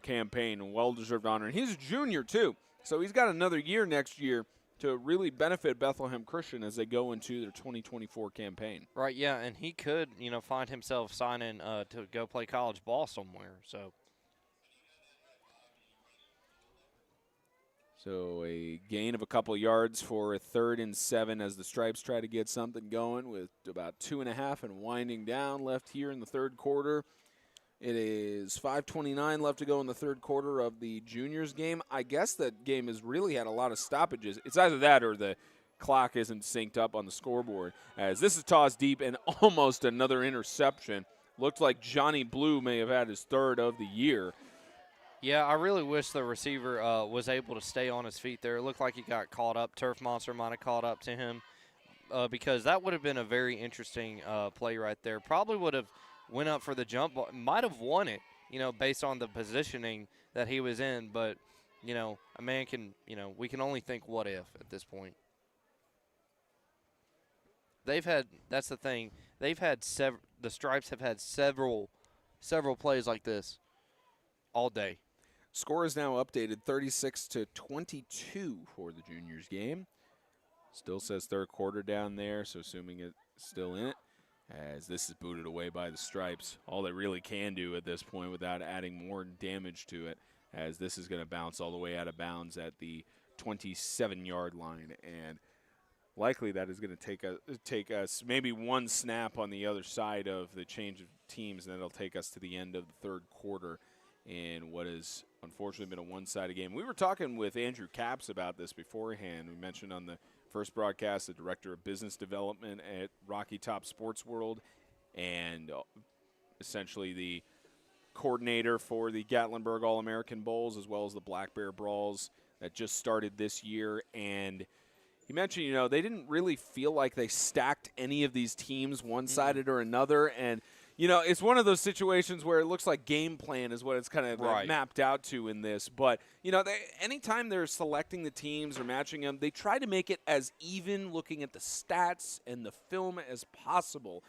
campaign, and well-deserved honor. And he's a junior too, so he's got another year next year to really benefit Bethlehem Christian as they go into their 2024 campaign. Right, yeah, and he could, find himself signing to go play college ball somewhere. So a gain of a couple yards for a 3rd and 7 as the Stripes try to get something going with about 2.5 and winding down left here in the third quarter. It is 5:29 left to go in the third quarter of the juniors game. I guess that game has really had a lot of stoppages. It's either that or the clock isn't synced up on the scoreboard, as this is tossed deep and almost another interception. Looked like Johnny Blue may have had his 3rd of the year. Yeah, I really wish the receiver was able to stay on his feet there. It looked like he got caught up. Turf Monster might have caught up to him because that would have been a very interesting play right there. Probably would have went up for the jump ball. Might have won it, based on the positioning that he was in. But, a man can, we can only think what if at this point. That's the thing. The Stripes have had several plays like this all day. Score is now updated 36-22 for the juniors game. Still says third quarter down there, so assuming it's still in it, as this is booted away by the Stripes. All they really can do at this point without adding more damage to it, as this is going to bounce all the way out of bounds at the 27-yard line. And likely that is going to take us maybe one snap on the other side of the change of teams, and then it'll take us to the end of the third quarter in what has unfortunately been a one-sided game. We were talking with Andrew Capps about this beforehand. We mentioned on the first broadcast the director of business development at Rocky Top Sports World and essentially the coordinator for the Gatlinburg All-American Bowls as well as the Black Bear Brawls that just started this year. And he mentioned, they didn't really feel like they stacked any of these teams one-sided or another. And it's one of those situations where it looks like game plan is what it's kind of mapped out to in this. But, anytime they're selecting the teams or matching them, they try to make it as even looking at the stats and the film as possible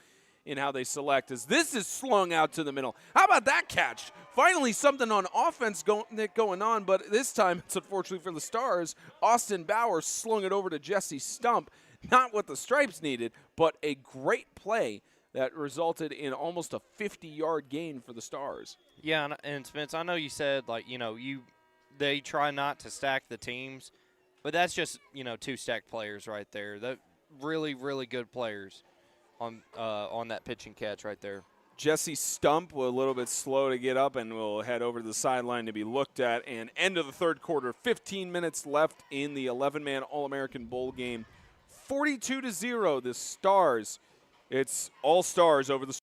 in how they select, as this is slung out to the middle. How about that catch? Finally something on offense going on, but this time it's unfortunately for the Stars. Austin Bauer slung it over to Jesse Stump. Not what the Stripes needed, but a great play that resulted in almost a 50-yard gain for the Stars. Yeah, and Spence, I know you said, they try not to stack the teams, but that's just, 2 stacked players right there. They're really, really good players on that pitch and catch right there. Jesse Stump will a little bit slow to get up and will head over to the sideline to be looked at. And end of the third quarter, 15 minutes left in the 11-man All-American Bowl game. 42-0, the Stars. It's all Stars over the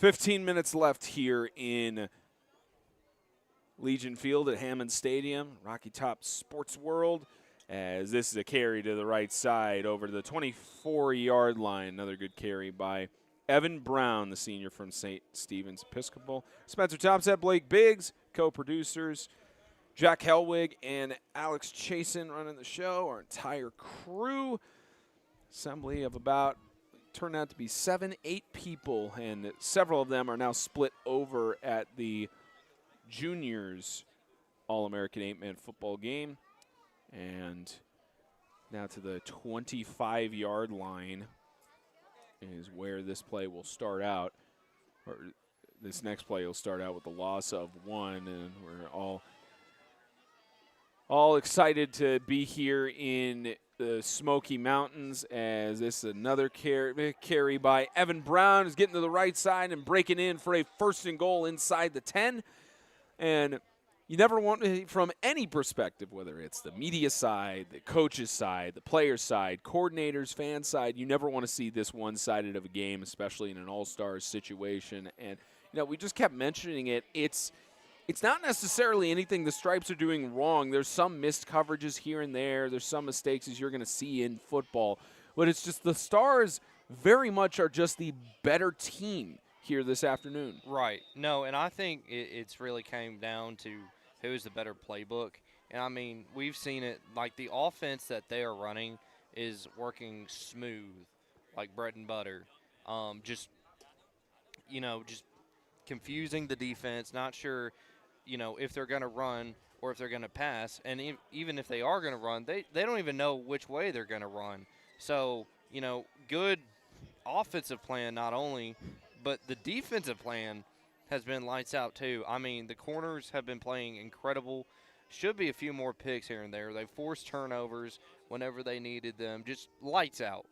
.15 minutes left here in Legion Field at Hammond Stadium, Rocky Top Sports World, as this is a carry to the right side over to the 24-yard line. Another good carry by Evan Brown, the senior from St. Stephen's Episcopal. Spencer Topset, Blake Biggs, co-producers. Jack Helwig and Alex Chasen running the show, our entire crew. Assembly of about, turned out to be 7-8 people, and several of them are now split over at the Juniors All-American 8-man football game. And now to the 25-yard line is where this play will start out. Or this next play will start out with the loss of one, and we're all excited to be here in the Smoky Mountains, as this is another carry by Evan Brown, who's getting to the right side and breaking in for a 1st and goal inside the 10. And you never want, from any perspective, whether it's the media side, the coaches side, the players side, coordinators, fan side, you never want to see this one-sided of a game, especially in an all-stars situation. And, we just kept mentioning it. It's not necessarily anything the Stripes are doing wrong. There's some missed coverages here and there. There's some mistakes, as you're going to see in football. But it's just the Stars very much are just the better team here this afternoon. Right. No, and I think it's really came down to who's the better playbook. And, I mean, we've seen it. Like, the offense that they are running is working smooth, like bread and butter. Just confusing the defense, not sure – if they're going to run or if they're going to pass. And even if they are going to run, they don't even know which way they're going to run. So, good offensive plan not only, but the defensive plan has been lights out too. I mean, the corners have been playing incredible. Should be a few more picks here and there. They forced turnovers whenever they needed them. Just lights out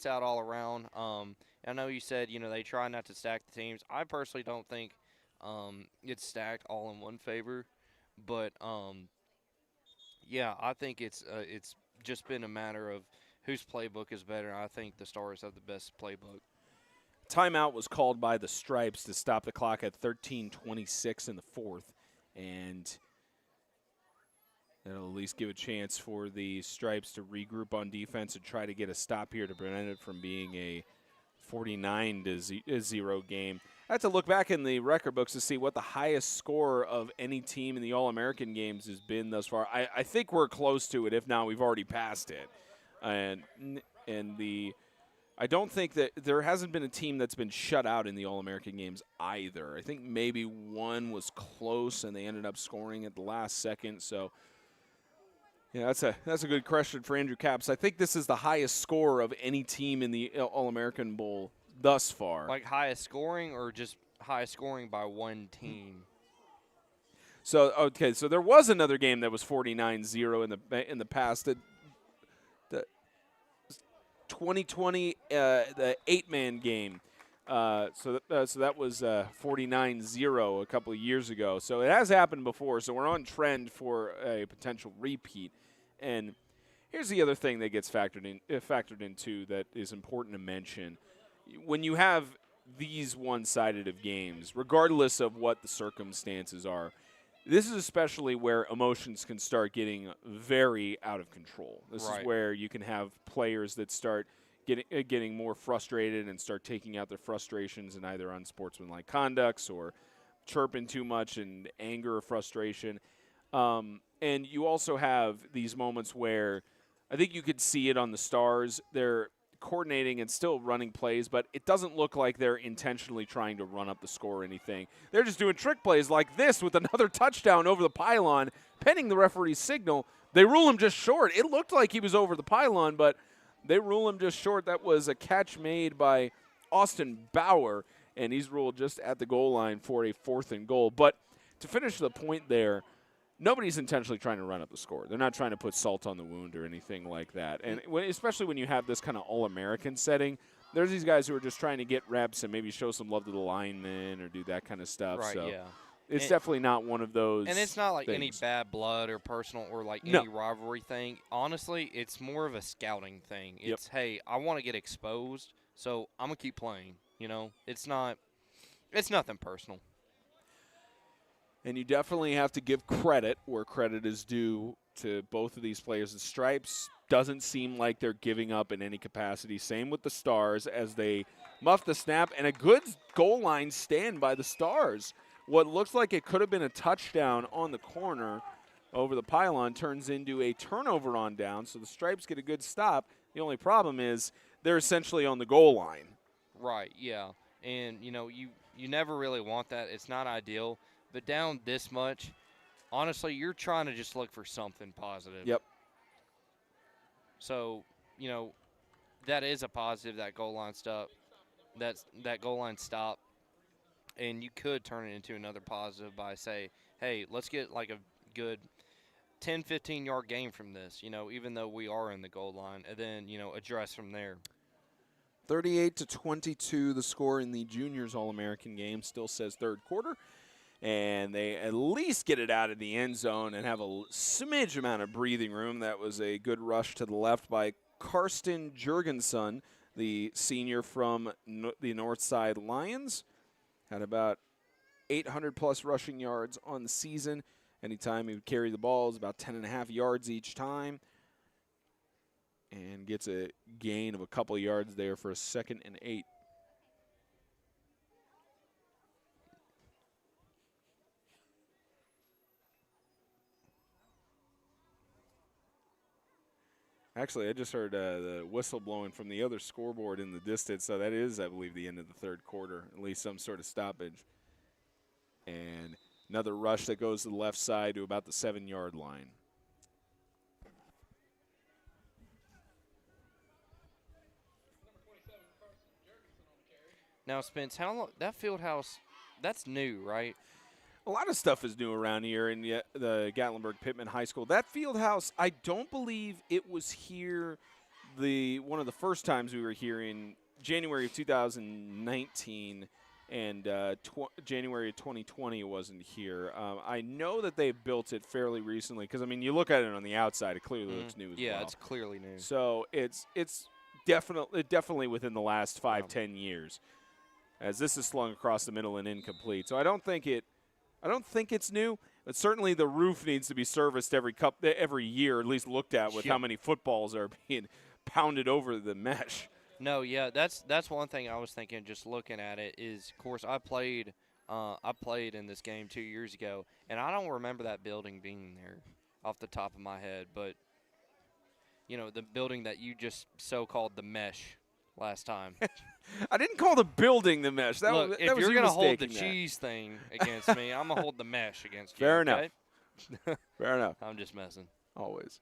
all around. I know you said, they try not to stack the teams. I personally don't think it's stacked all in one favor, but I think it's just been a matter of whose playbook is better. I think the Stars have the best playbook. Timeout was called by the Stripes to stop the clock at 13:26 in the 4th, and that'll at least give a chance for the Stripes to regroup on defense and try to get a stop here to prevent it from being a 49-0 game. I have to look back in the record books to see what the highest score of any team in the All-American games has been thus far. I think we're close to it. If not, we've already passed it. And I don't think that there hasn't been a team that's been shut out in the All-American games either. I think maybe one was close and they ended up scoring at the last second. So, yeah, that's a good question for Andrew Capps. I think this is the highest score of any team in the All-American Bowl thus far. Like highest scoring or just highest scoring by one team? So, okay, so there was another game that was 49-0 in the past. The 2020, the 8-man game. So that was 49-0 a couple of years ago. So it has happened before. So we're on trend for a potential repeat. And here's the other thing that gets factored into that is important to mention. When you have these one-sided of games, regardless of what the circumstances are, this is especially where emotions can start getting very out of control. This is where you can have players that start getting more frustrated and start taking out their frustrations in either unsportsmanlike conducts or chirping too much and anger or frustration. And you also have these moments where I think you could see it on the Stars. They're coordinating and still running plays, but it doesn't look like they're intentionally trying to run up the score or anything. They're just doing trick plays like this with another touchdown over the pylon, pending the referee's signal. They rule him just short. It looked like he was over the pylon, but they rule him just short. That was a catch made by Austin Bauer, and he's ruled just at the goal line for a 4th and goal. But to finish the point there, nobody's intentionally trying to run up the score. They're not trying to put salt on the wound or anything like that. And especially when you have this kind of all-American setting, there's these guys who are just trying to get reps and maybe show some love to the linemen or do that kind of stuff. Right, so yeah. it's definitely not one of those And it's not like things. any bad blood or personal or like any rivalry thing. Honestly, it's more of a scouting thing. It's, hey, I want to get exposed, so I'm going to keep playing. You know, it's nothing personal. And you definitely have to give credit where credit is due to both of these players. The Stripes doesn't seem like they're giving up in any capacity. Same with the Stars as they muff the snap, and a good goal line stand by the Stars. What looks like it could have been a touchdown on the corner over the pylon turns into a turnover on down, so the Stripes get a good stop. The only problem is they're essentially on the goal line. Right, yeah. And, you know, you never really want that. It's not ideal. But down this much, honestly, you're trying to just look for something positive. Yep. So, you know, that is a positive, that goal line stop. That goal line stop. And you could turn it into another positive by say, hey, let's get like a good 10, 15-yard game from this, you know, even though we are in the goal line, and then, you know, address from there. 38-22 the score in the Juniors All-American game. Still says third quarter. And they at least get it out of the end zone and have a smidge amount of breathing room. That was a good rush to the left by Karsten Jurgensen, the senior from the Northside Lions. Had about 800-plus rushing yards on the season. Anytime he would carry the ball, it was about 10.5 yards each time. And gets a gain of a couple yards there for a 2nd and 8. Actually, I just heard the whistle blowing from the other scoreboard in the distance, so that is, I believe, the end of the third quarter, at least some sort of stoppage. And another rush that goes to the left side to about the 7-yard line. Now, Spence, how long that field house? That's new, right? A lot of stuff is new around here in the Gatlinburg Pittman High School. That field house, I don't believe it was here one of the first times we were here in January of 2019, and January of 2020 wasn't here. I know that they built it fairly recently because, I mean, you look at it on the outside, it clearly looks new as well. Yeah, it's clearly new. So it's definitely within the last 5-10 years, as this is slung across the middle and incomplete. So I don't think it's new, but certainly the roof needs to be serviced every year, at least looked at with how many footballs are being pounded over the mesh. No, yeah, that's one thing I was thinking. Just looking at it is, of course, I played in this game 2 years ago, and I don't remember that building being there off the top of my head. But you know, the building that you just so-called the mesh last time. I didn't call the building the mesh. Look, if was you're going to hold the that. cheese thing against me, I'm going to hold the mesh against you. Fair okay? enough. Fair enough. I'm just messing. Always.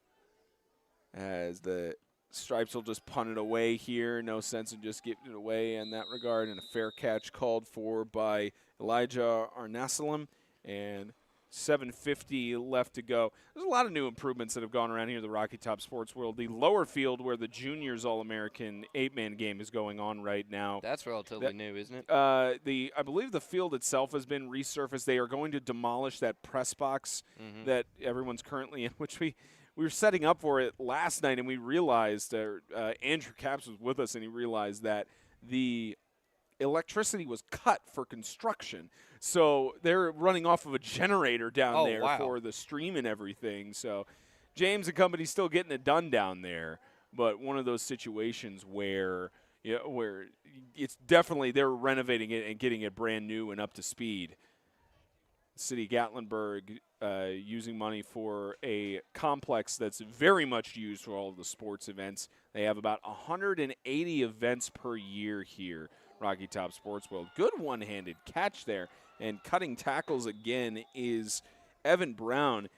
As the Stripes will just punt it away here. No sense in just getting it away in that regard. And a fair catch called for by Elijah Arnasalam. And 7:50 left to go. There's a lot of new improvements that have gone around here in the Rocky Top Sports World. The lower field where the Juniors All-American 8-man game is going on right now. That's relatively new, isn't it? I believe the field itself has been resurfaced. They are going to demolish that press box that everyone's currently in, which we were setting up for it last night, and we realized Andrew Capps was with us, and he realized that the electricity was cut for construction. So they're running off of a generator down there for the stream and everything. So James and company still getting it done down there, but one of those situations where it's definitely they're renovating it and getting it brand new and up to speed. City of Gatlinburg using money for a complex that's very much used for all of the sports events. They have about 180 events per year here, Rocky Top Sports World. Good one-handed catch there. And cutting tackles again is Evan Brown.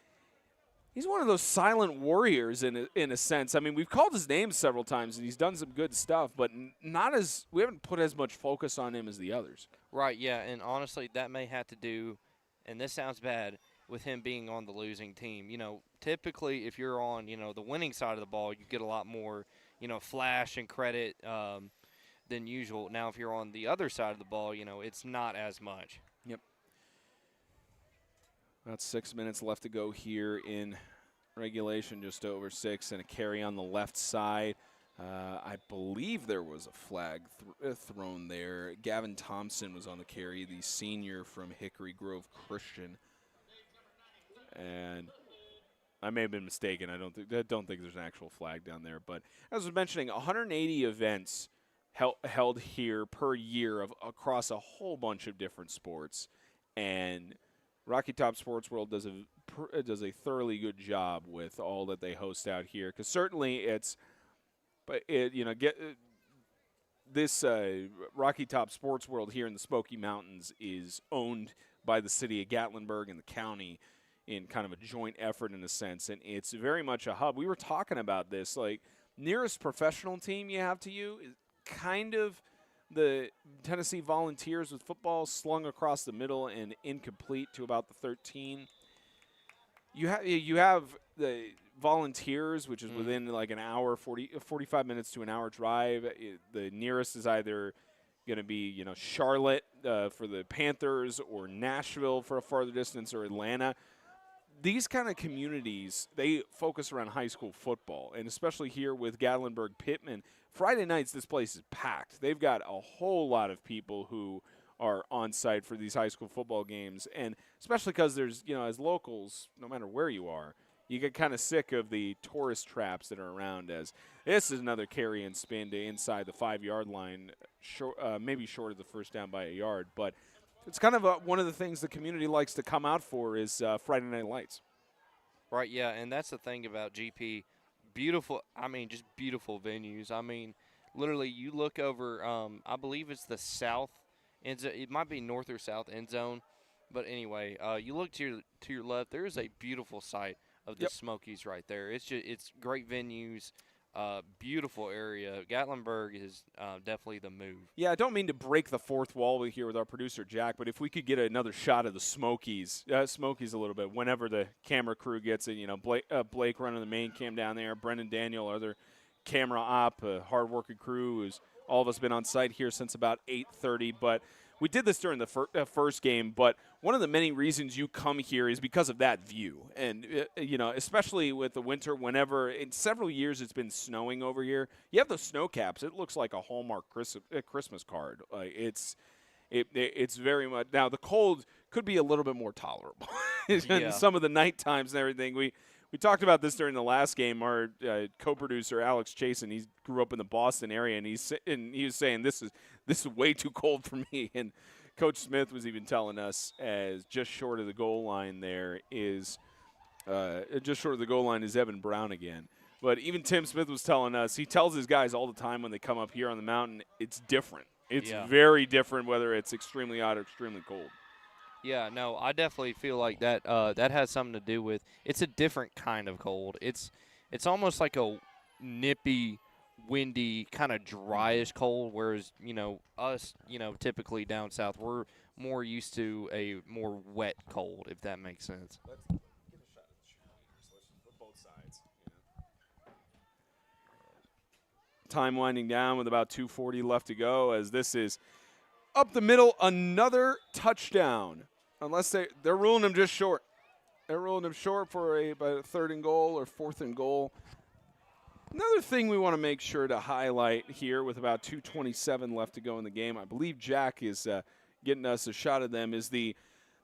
He's one of those silent warriors in a sense. I mean, we've called his name several times, and he's done some good stuff, but we haven't put as much focus on him as the others. Right, yeah, and honestly, that may have to do, and this sounds bad, with him being on the losing team. You know, typically if you're on, the winning side of the ball, you get a lot more, flash and credit than usual. Now, if you're on the other side of the ball, it's not as much. Yep. About 6 minutes left to go here in regulation, just over 6, and a carry on the left side. I believe there was a flag thrown there. Gavin Thompson was on the carry, the senior from Hickory Grove Christian. And I may have been mistaken. I don't think there's an actual flag down there. But as I was mentioning, 180 events held here per year across a whole bunch of different sports. And Rocky Top Sports World does a thoroughly good job with all that they host out here. Because certainly this Rocky Top Sports World here in the Smoky Mountains is owned by the city of Gatlinburg and the county in kind of a joint effort in a sense, and it's very much a hub. We were talking about this, like, nearest professional team you have to you is kind of the Tennessee Volunteers with football slung across the middle and incomplete to about the 13. You have the Volunteers, which is within like an hour, 45 minutes to an hour drive. The nearest is either going to be, Charlotte for the Panthers, or Nashville for a farther distance, or Atlanta. These kind of communities, they focus around high school football, and especially here with Gatlinburg-Pittman, Friday nights this place is packed. They've got a whole lot of people who are on site for these high school football games, and especially because there's, as locals, no matter where you are, you get kind of sick of the tourist traps that are around, as this is another carry and spin to inside the 5-yard line, maybe short of the first down by a yard, but it's kind of one of the things the community likes to come out for is Friday Night Lights. Right, yeah, and that's the thing about GP. Beautiful, just beautiful venues. I mean, literally, you look over, I believe it's the south end zone. It might be north or south end zone. But anyway, you look to your left, there is a beautiful sight of the Smokies right there. It's great venues. Beautiful area. Gatlinburg is definitely the move. Yeah, I don't mean to break the fourth wall here with our producer, Jack, but if we could get another shot of the Smokies a little bit, whenever the camera crew gets it, Blake running the main cam down there, Brendan Daniel, other camera op, a hard-working crew, who's all of us been on site here since about 8:30, but we did this during the first game, but one of the many reasons you come here is because of that view. And, especially with the winter, whenever in several years it's been snowing over here, you have those snow caps. It looks like a Hallmark Christmas card. It's very much – now, the cold could be a little bit more tolerable in some of the night times and everything. We talked about this during the last game. Our co-producer, Alex Chasen, he grew up in the Boston area, and he was saying this is way too cold for me. And Coach Smith was even telling us as just short of the goal line there is Evan Brown again. But even Tim Smith was telling us, he tells his guys all the time when they come up here on the mountain, it's different. It's very different whether it's extremely hot or extremely cold. Yeah, no, I definitely feel like that that has something to do with it's a different kind of cold. It's almost like a nippy, windy, kind of dryish cold, whereas, us, typically down south, we're more used to a more wet cold, if that makes sense. Let's get a shot of the cheerleaders. Let's both sides. Time winding down with about 2:40 left to go, as this is up the middle, another touchdown. Unless they're ruling them just short. They're ruling them short for a 3rd and goal or 4th and goal. Another thing we want to make sure to highlight here with about 2:27 left to go in the game, I believe Jack is getting us a shot of them, this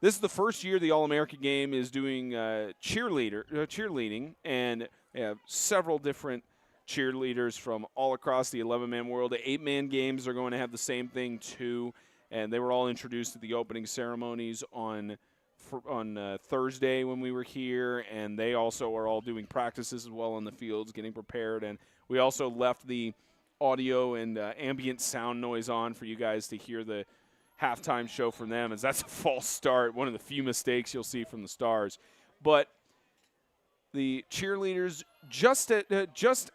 is the first year the All-American game is doing cheerleading, and they have several different cheerleaders from all across the 11-man world. The 8-man games are going to have the same thing too. And they were all introduced at the opening ceremonies on Thursday when we were here, and they also are all doing practices as well on the fields, getting prepared. And we also left the audio and ambient sound noise on for you guys to hear the halftime show from them, as that's a false start, one of the few mistakes you'll see from the Stars. But the cheerleaders, just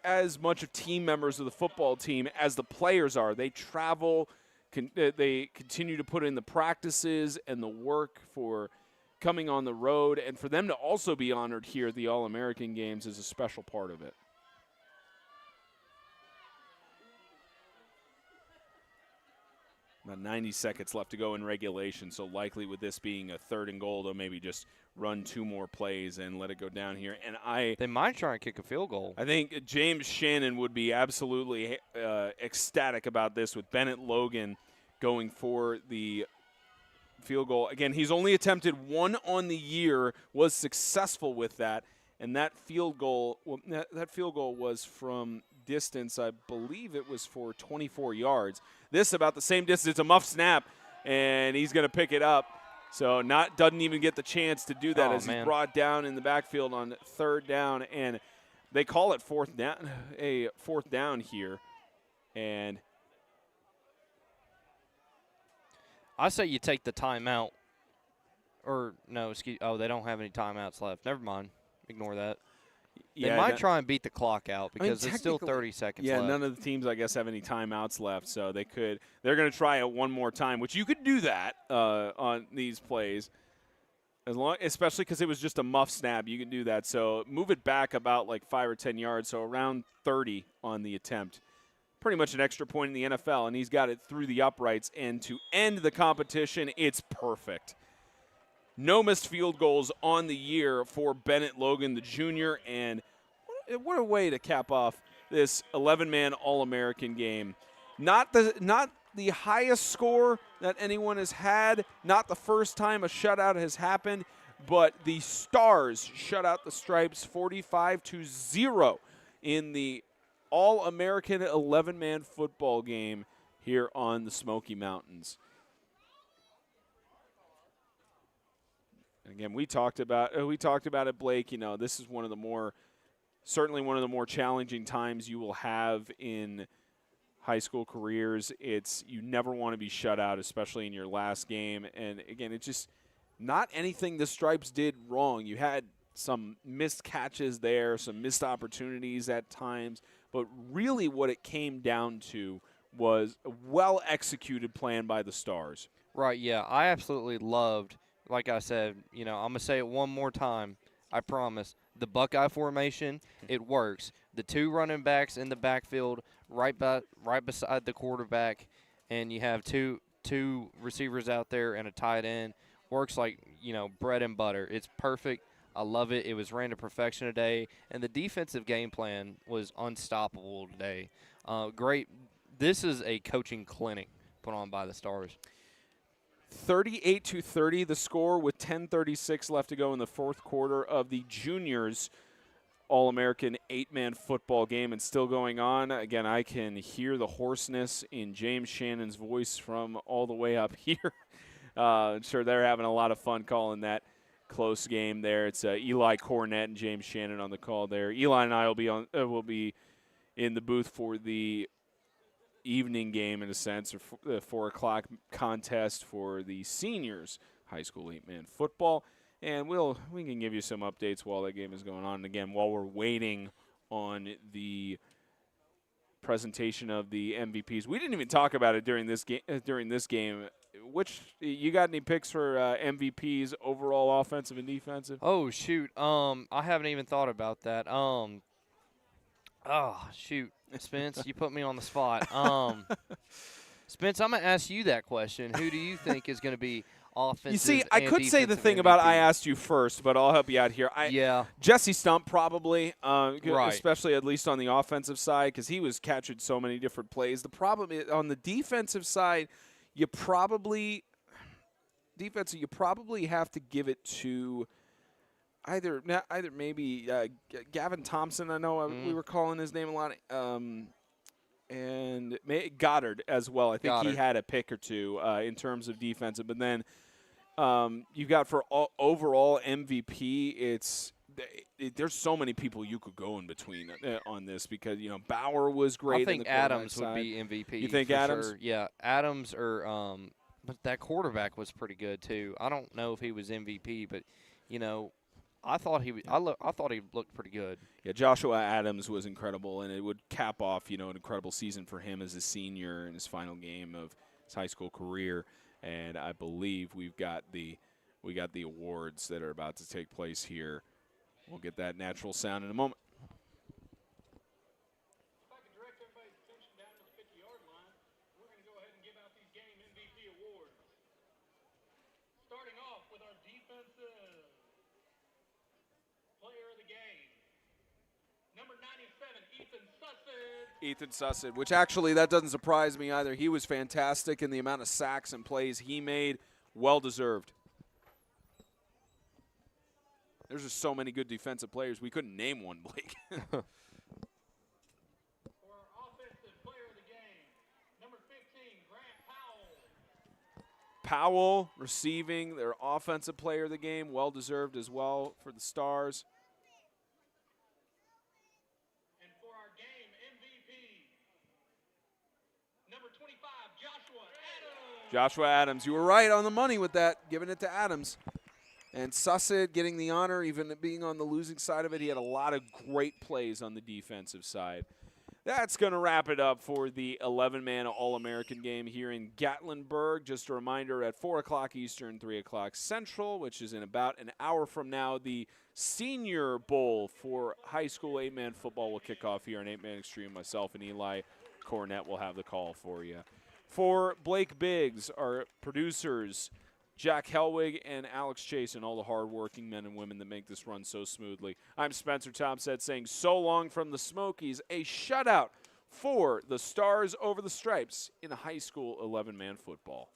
as much of team members of the football team as the players are. They travel, they continue to put in the practices and the work for coming on the road, and for them to also be honored here at the All-American Games is a special part of it. About 90 seconds left to go in regulation, so likely with this being a 3rd and goal, they'll maybe just run 2 more plays and let it go down here. And they might try and kick a field goal. I think James Shannon would be absolutely ecstatic about this, with Bennett Logan going for the field goal. Again, he's only attempted 1 on the year, was successful with that, and that field goal was from distance. I believe it was for 24 yards. This about the same distance. It's a muff snap, and he's going to pick it up. So doesn't even get the chance to do that he's brought down in the backfield on 3rd down, and they call it 4th down here. And I say you take the timeout. Or no, excuse. Oh, they don't have any timeouts left. Never mind. Ignore that. They might try and beat the clock out because it's still 30 seconds left. Yeah, none of the teams, I guess, have any timeouts left, so they're going to try it one more time, which you could do that on these plays, especially because it was just a muff snap. You can do that. So move it back about like 5 or 10 yards, so around 30 on the attempt. Pretty much an extra point in the NFL, and he's got it through the uprights. And to end the competition, it's perfect. No missed field goals on the year for Bennett Logan, the junior, and what a way to cap off this 11-man All-American game. Not the highest score that anyone has had, not the first time a shutout has happened, but the Stars shut out the Stripes 45-0 in the All-American 11-man football game here on the Smoky Mountains. Again, we talked about it, Blake. You know, this is certainly one of the more challenging times you will have in high school careers. You never want to be shut out, especially in your last game. And again, it's just not anything the Stripes did wrong. You had some missed catches there, some missed opportunities at times, but really what it came down to was a well-executed plan by the Stars. Right, yeah. I absolutely loved, like I said, I'm going to say it one more time, I promise. The Buckeye formation, it works. The 2 running backs in the backfield right beside the quarterback, and you have two receivers out there and a tight end. Works like, bread and butter. It's perfect. I love it. It was ran to perfection today, and the defensive game plan was unstoppable today. Great. This is a coaching clinic put on by the Stars. 38-30 the score with 10:36 left to go in the 4th quarter of the juniors All-American 8-man football game, and still going on. Again, I can hear the hoarseness in James Shannon's voice from all the way up here. I'm sure they're having a lot of fun calling that close game there. It's Eli Cornett and James Shannon on the call there. Eli and I will be in the booth for the evening game, in a sense, or the 4 o'clock contest for the seniors high school 8-man football, and we can give you some updates while that game is going on. And again, while we're waiting on the presentation of the MVPs, we didn't even talk about it during this game. Which you got any picks for MVPs, overall offensive and defensive? Oh shoot, I haven't even thought about that. Oh shoot. Spence, you put me on the spot. Spence, I'm going to ask you that question. Who do you think is going to be offensive? You see, I could say the thing MVP? about I asked you first, but I'll help you out here. Jesse Stump probably, right. Especially at least on the offensive side, because he was catching so many different plays. The problem is on the defensive side, you probably have to give it to either maybe Gavin Thompson. I know we were calling his name a lot, and Goddard as well. I think he had a pick or two in terms of defensive. But then You got for overall MVP, there's so many people you could go in between on this because Bauer was great. I think in the quarterback Adams would side. be MVP. You think for Adams? Sure. Yeah, Adams or but that quarterback was pretty good too. I don't know if he was MVP, but I thought I thought he looked pretty good. Yeah, Joshua Adams was incredible, and it would cap off an incredible season for him as a senior in his final game of his high school career. And I believe we got the awards that are about to take place here. We'll get that natural sound in a moment. If I could direct everybody's attention down to the 50-yard line, we're going to go ahead and give out these game MVP awards. Starting off with our defensive player of the game, number 97, Ethan Sussid. Ethan Sussid, which actually that doesn't surprise me either. He was fantastic in the amount of sacks and plays he made, well-deserved. There's just so many good defensive players. We couldn't name one, Blake. For our offensive player of the game, number 15, Grant Powell. Powell receiving their offensive player of the game, well-deserved as well for the Stars. And for our game MVP, number 25, Joshua Adams. Joshua Adams, you were right on the money with that, giving it to Adams. And Sussid getting the honor, even being on the losing side of it. He had a lot of great plays on the defensive side. That's going to wrap it up for the 11-man All-American game here in Gatlinburg. Just a reminder, at 4 o'clock Eastern, 3 o'clock Central, which is in about an hour from now, the Senior Bowl for high school 8-man football will kick off here on 8-Man Extreme. Myself and Eli Cornett will have the call for you. For Blake Biggs, our producers, Jack Helwig and Alex Chase, and all the hardworking men and women that make this run so smoothly. I'm Spencer Thompson saying so long from the Smokies, a shutout for the Stars over the Stripes in high school 11-man football.